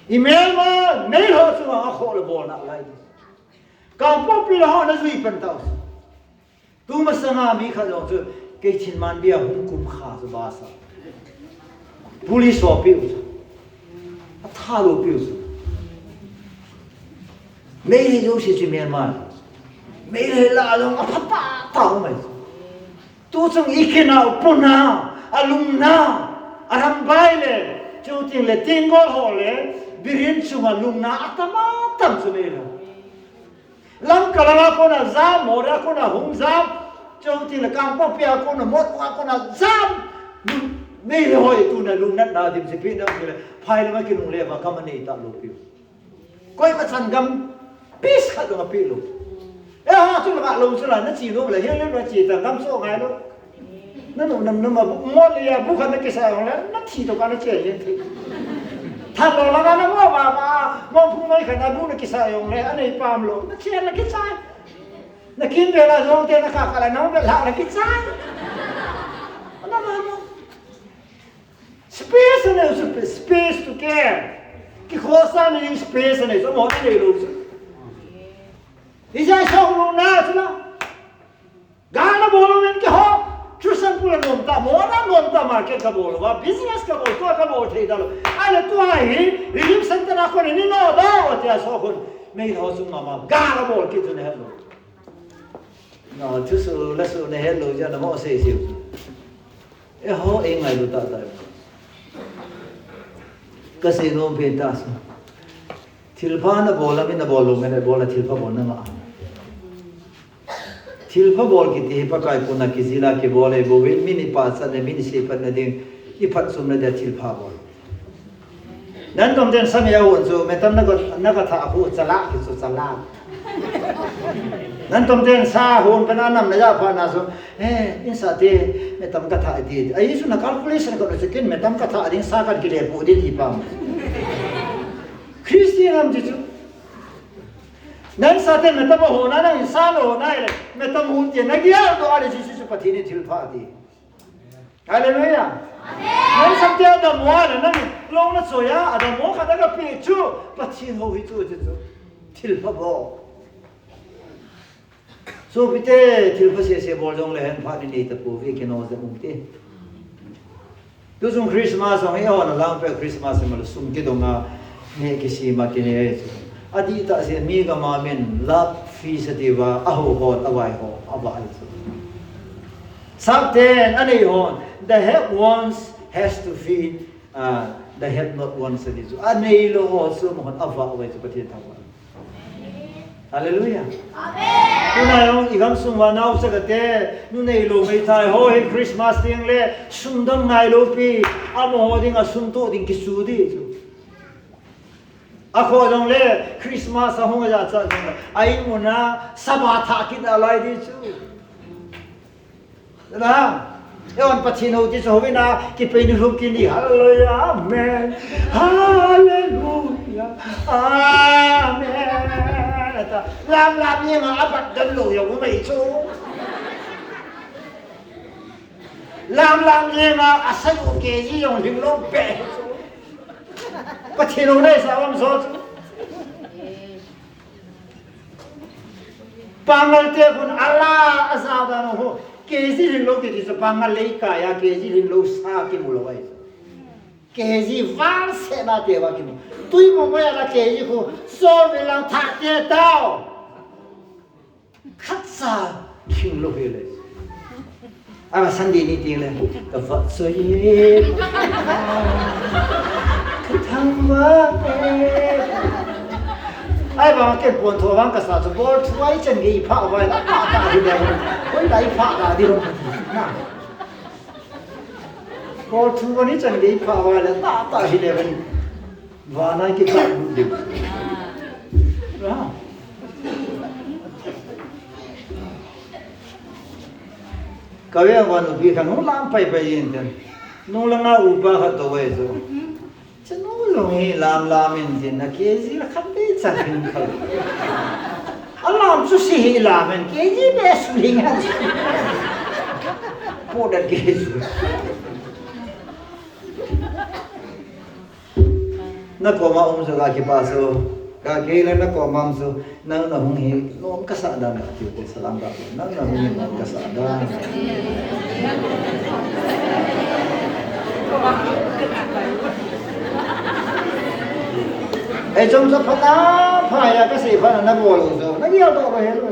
email ma mail ho chu a kho le bol na lai kam po pi ho na zui pen tau tu ma sanga mi kha lo chu ke chin man bia hum kum kha zu ba sa police ho pi u a tha lo pi u mail yo si chi men ma mail la lo a pa pa ta mai tu chung ikina puna alumna aram baile chuting le tingol hole birin chung alumna atama tam sumela lam kalala ko na zam mora ko na hum zam chuting le kang po pia ko na mot ko na zam me hoi tu na lum nat na dim se pi na le phai le ma ki lung le ba kam ni ta lo pi koi ma chan gam pis kha do pi lo ha chu la lo chu la na chi lo le hian le na chi ta gam so ngai lo na no nam ma mo le ya bu kha na ke sa le na thi to ka na che yin thi tha lo la na mo ba mo phu mai kha na bu na ke sa yong le anei pam lo na che la ke sa na kin de la zo te na kha la na la ke sa na ma mo space ne space to care ki khosa ne space ne so mo ne lo so isa so lo na so na gana bolo men ke ho trusan pula nom ta mo na nom ta market ka bolo ba business ka bolo to ka bolo thei dalo ala to ai relief center ko ni no da wa tia so kon me ho su ma gana bolo ki tu ne hello no tu su la su ne hello ja na mo se se e ho e ngai lo ta ta kasi no pe ta so thilpha na bola mi na bolo me ne bola thilpha bon na ma thilpha bol ki te pa kai ko na ki zila ki bole bo we mi ni pa sa ne mi ni se pa na ding I phat sum na da thilpha bol nan tom den sam ya won so me tam na ka tha hu chala ki so chala nan tom den sa hon pa na nam na ya pa na so in sa te me tam ka tha di ai su na calculation ko so kin me tam ka tha ding sa ka ki le pu di di pa Christian am ji nan sa te me tam ho na na insan ho na le me tam hu ti na gya do ale ji su pathi ni thil pha di hallelujah amen nan sa te da mo na nan long na so ya ada mo kha da ka pe chu pathi ho hi chu chu thil pha bo so pite thil pha se bol jong le hen pha ni ta pu vi ke no za um te tu sum Christmas ang iyo na lang pe Christmas ma sum ke do nga ne ki si ma ke ne adi ta se mi ga ma men love fi sa ti wa aho ho awai ho awai something ani hon the head wants has to feed the head not wants it so ani lo ho so mo awa awai so pati ta wa hallelujah amen kuna yong igam sum wa nau sa ka te nu nei lo mai thai ho he Christmas ting le sum dam ngai lo pi amo ho ding a sum to ding ki su di ako jong le Christmas a hong ja cha jong ai mo na saba tha ki da lai di chu na yon pachino ji so we na ki pe ni ru ki ni hallelujah amen hallelujah amen ta lam ni ma abat dan lo yo mai chu lam ni ma asai ko ke ji yong lim lo pe pachino ne sa wam so pangal te kun Allah azada no ho kezi rin lo ke so pangal le ka ya kezi rin lo sa ki mu lo wai kezi van se na te wa ki mu tui mo mo ya la kezi ko so me lang tha te tao khat sa king lo he le ama sandi ni ting le ta fa so ye thang wa ai ba ke pon tho wang ka sa so bol twai chen gi pha wa la pa ta di le oi lai pha la di ro na bol thu ni chen gi pha wa la ta ta di le wa na ki ta bu di ra ka we wa nu bi ka nu lam pai pai yin den nu la nga u ba ka to we so no lo he lam in din na ke ji la khat be cha hin khal alam su si he lam en ke ji be su ling ha po da ke su na ko ma so ga ki pa so ga ke la na ko ma so na hung he no ka sa da na ki ko salam ba na hung he no ka sa da ai trong sa phana phai ya ka se phana na bo lo so na ya to he lo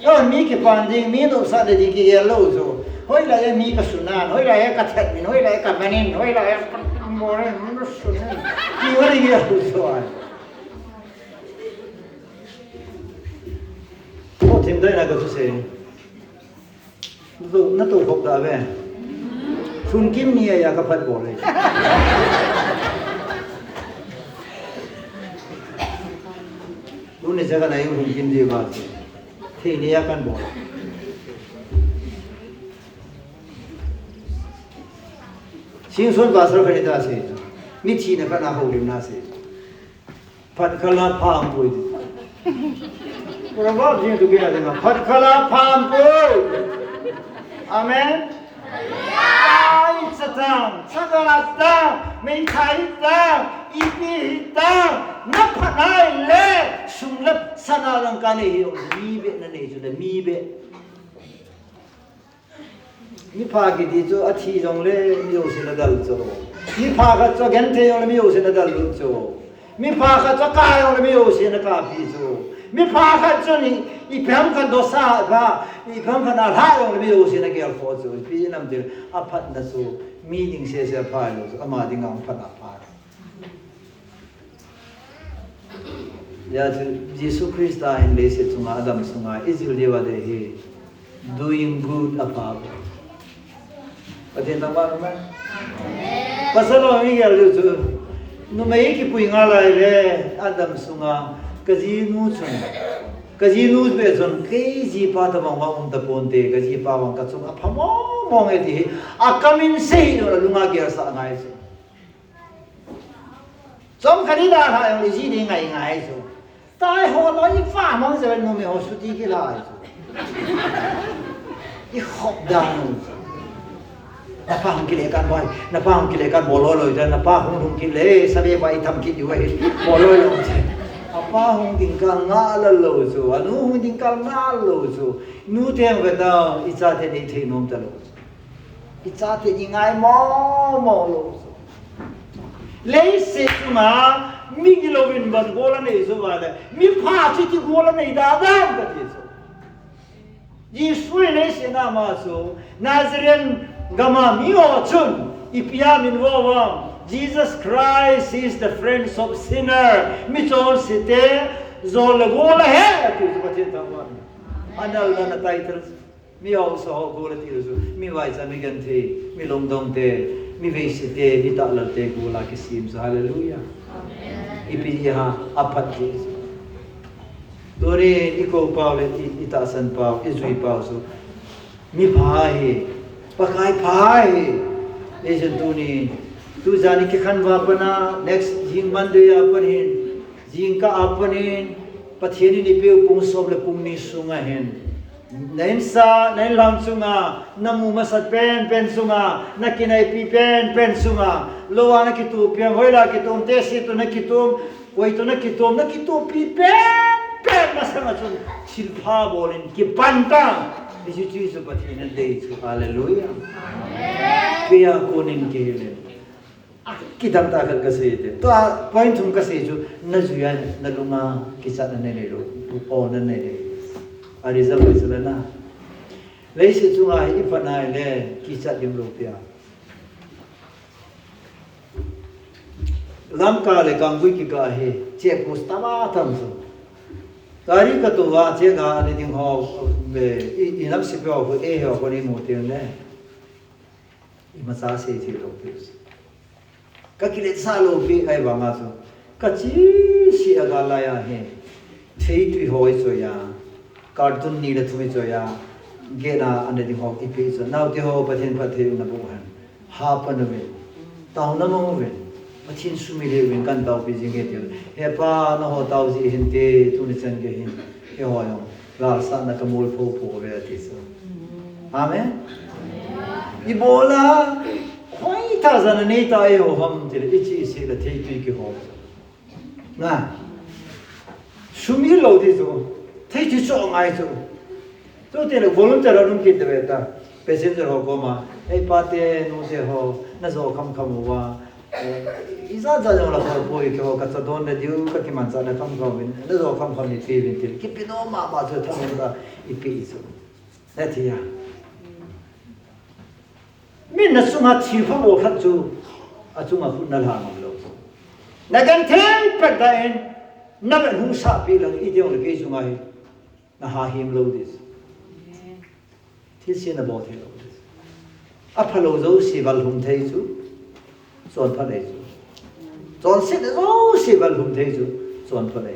yo mi ke pan ding mi no sa de ki ye lo so hoi la ye mi ka sunan hoi la ye ka that min hoi la ye ka manin hoi la ye mo re no sunan ki wa ri ye lo so ai o tim dai na ka tu se do na to khop da ve sun kim ni ya ka phat bo le ne jaga na yung hingin di ba the ni ya kan bo sin son ba sar khani da se mi thi na kana ho lim na se phat khala pham pui ora ba jin tu ge na phat khala pham pui amen ai satang sagatang mấy thái tang ipi tang nắp hai lệ sung lấp sana lang cái này hiểu mi bệ là này rồi mi bệ mi pha cái gì cho athi dòng lệ mi ô xin là dal cho mi pha cái cho gen thế ông mi ô xin là dal cho mi pha cái cho cái ông mi ô xin là cà phê cho mi pha cái cho ni ipam cái đồ sa ba ipam cái nào hai ông mi ô xin là cái alpha cho pi nam thế apat na so meeting se pha lo so ama ding ang phat pha ya Jesus Christ in le se chunga Adam sunga Israel dewa de he doing good apa patin tang ba ma pasalo mi gel lu chu no mai ki pui nga lai le Adam sunga kaji nu be chon ke ji pa ta bang ta pon te kaji pa bang ka chunga phamo mong e di akamin sei no lunga ge sa ngai so chom khani da ha yong ji ni ngai ngai so tai ho lo yi fa mong se no me ho su ti ki lai so i hop down na pa hong ki le kan boy na pa hong ki le kan bolo lo na pa hong ki le sa be bai tham ki yu ai bolo lo apa hong ding ka nga la lo so anu hong ding ka nga lo so nu tem ve da I cha te ni the nom ta lo I cha te ni ngai mo lo so le se ma mi gi lo vin ban gola nei so va le mi pha chi ti gola nei da da ka ti so Yisui ne se na ma so Nazarene gama mi o chun ipia min wo wa Jesus Christ is the friends of sinner mi chol site zol gola he ti so ti ta wa anal na title mi also gola ti so mi wai sa mi gan the mi long dong te mi ve site mi ta la te gola ki sim so hallelujah ipi ha apat Jesus Dore iko pau le ita san pau izui pau so mi phai pakai phai ejen tu ni tu jani ke khan wa pana next jing mande apan hin jing ka apan hin pathiani ni pe pung sob le pung ni sunga hen nain sa nain lam sunga namu masat pen sunga nakinai pi pen sunga lowa na kitu pe hoila kitum te si tu na kitum koi tu na kitum pi pen masama chun silpha bolin ki panta isi chi su pathian dei chu hallelujah amen kya konin ke le ki dam ta kal ka se te to point thum ka se chu na juya na lunga ki sa na ne ro o na ne ari za ba sa na le se chu nga I pa na le ki sa dim ro pya lam ka le kang gui ki ka he che pus ta ma tham so Kari ka to wa che ga ni ding ho be I nam si pyo ko e ho ko ni mo te ne I ma sa se thi lo pe ka ki le sa lo pe ai ba nga so ka chi si aga la ya he thei tu ho I so ya cartoon ni le thu so ya ge na ane ding ho I pe so now te ho pa thin pa the na bu han ha pa na ve taw na mo ve Machin sumile win kan tau pi jing ge he pa na ho tau ji hin te tu ni chen ge hin he ho yo la sa na ka mol pho ve ti so amen ibola khoi ta zan ne ta e ho ham ti le chi si la thei pi ki ho na sumi lo ti so thei chi so ngai so to te le volunteer rum ki de ta passenger ho ko ma e pa te no se ho na zo kham wa Isa za la ko poi ke ka ta don de diu ka ki man sa na kam ko vin na zo kam ni ti vin ti ki pino ma ba zo ta da I pi so na ti ya min na sunga chi fa mo khat chu a chunga hu na la ma lo na gan the pa da en na ba hu sa pi lang I de ke chunga hi na ha him lo this ti si na bo the lo this a pha lo zo si bal hum thei chu Son pa le chu Son sit zo si bal hum thei chu son pa le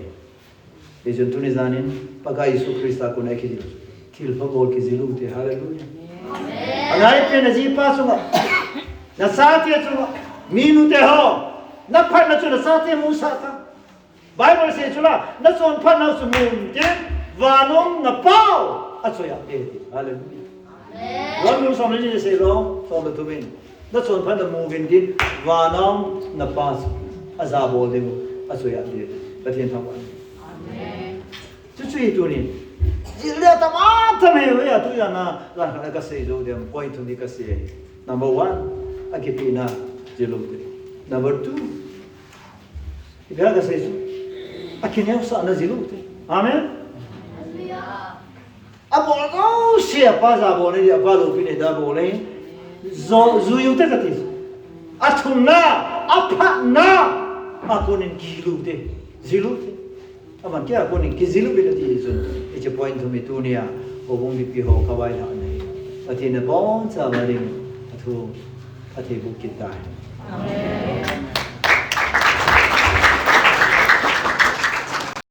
e jun tu ni zanin paga Yesu Krista ko na ki ji thil pa bol ki zilu te hallelujah amen anai pe na ji pa su na sa te chu minu te ho na pha na chu na sa te mu sa ta Bible se chu la na son pa na su mun te vanom na pau a chu ya e hallelujah amen wan mu som le ji se lo som le tu min đó chọn phải là mù viên tin và nong na pas azabo demo asoya đi và thiên thăng quan chú ý tu ni chỉ là tao mà thằng này vậy tu là na là cái gì rồi điểm point tu đi cái gì number one akipina jelute number two cái gì akineo sa na jelute amen abo nó siapa zabo ni apa lu pilih dah boleh zuyu te kati athuna apa na aku nin kilu te zilu te aman kia aku nin kizilu bila ti zun itu point tu mitunia obong di piho kawai ha nei ati na bon sa baring athu ati bukit dai amen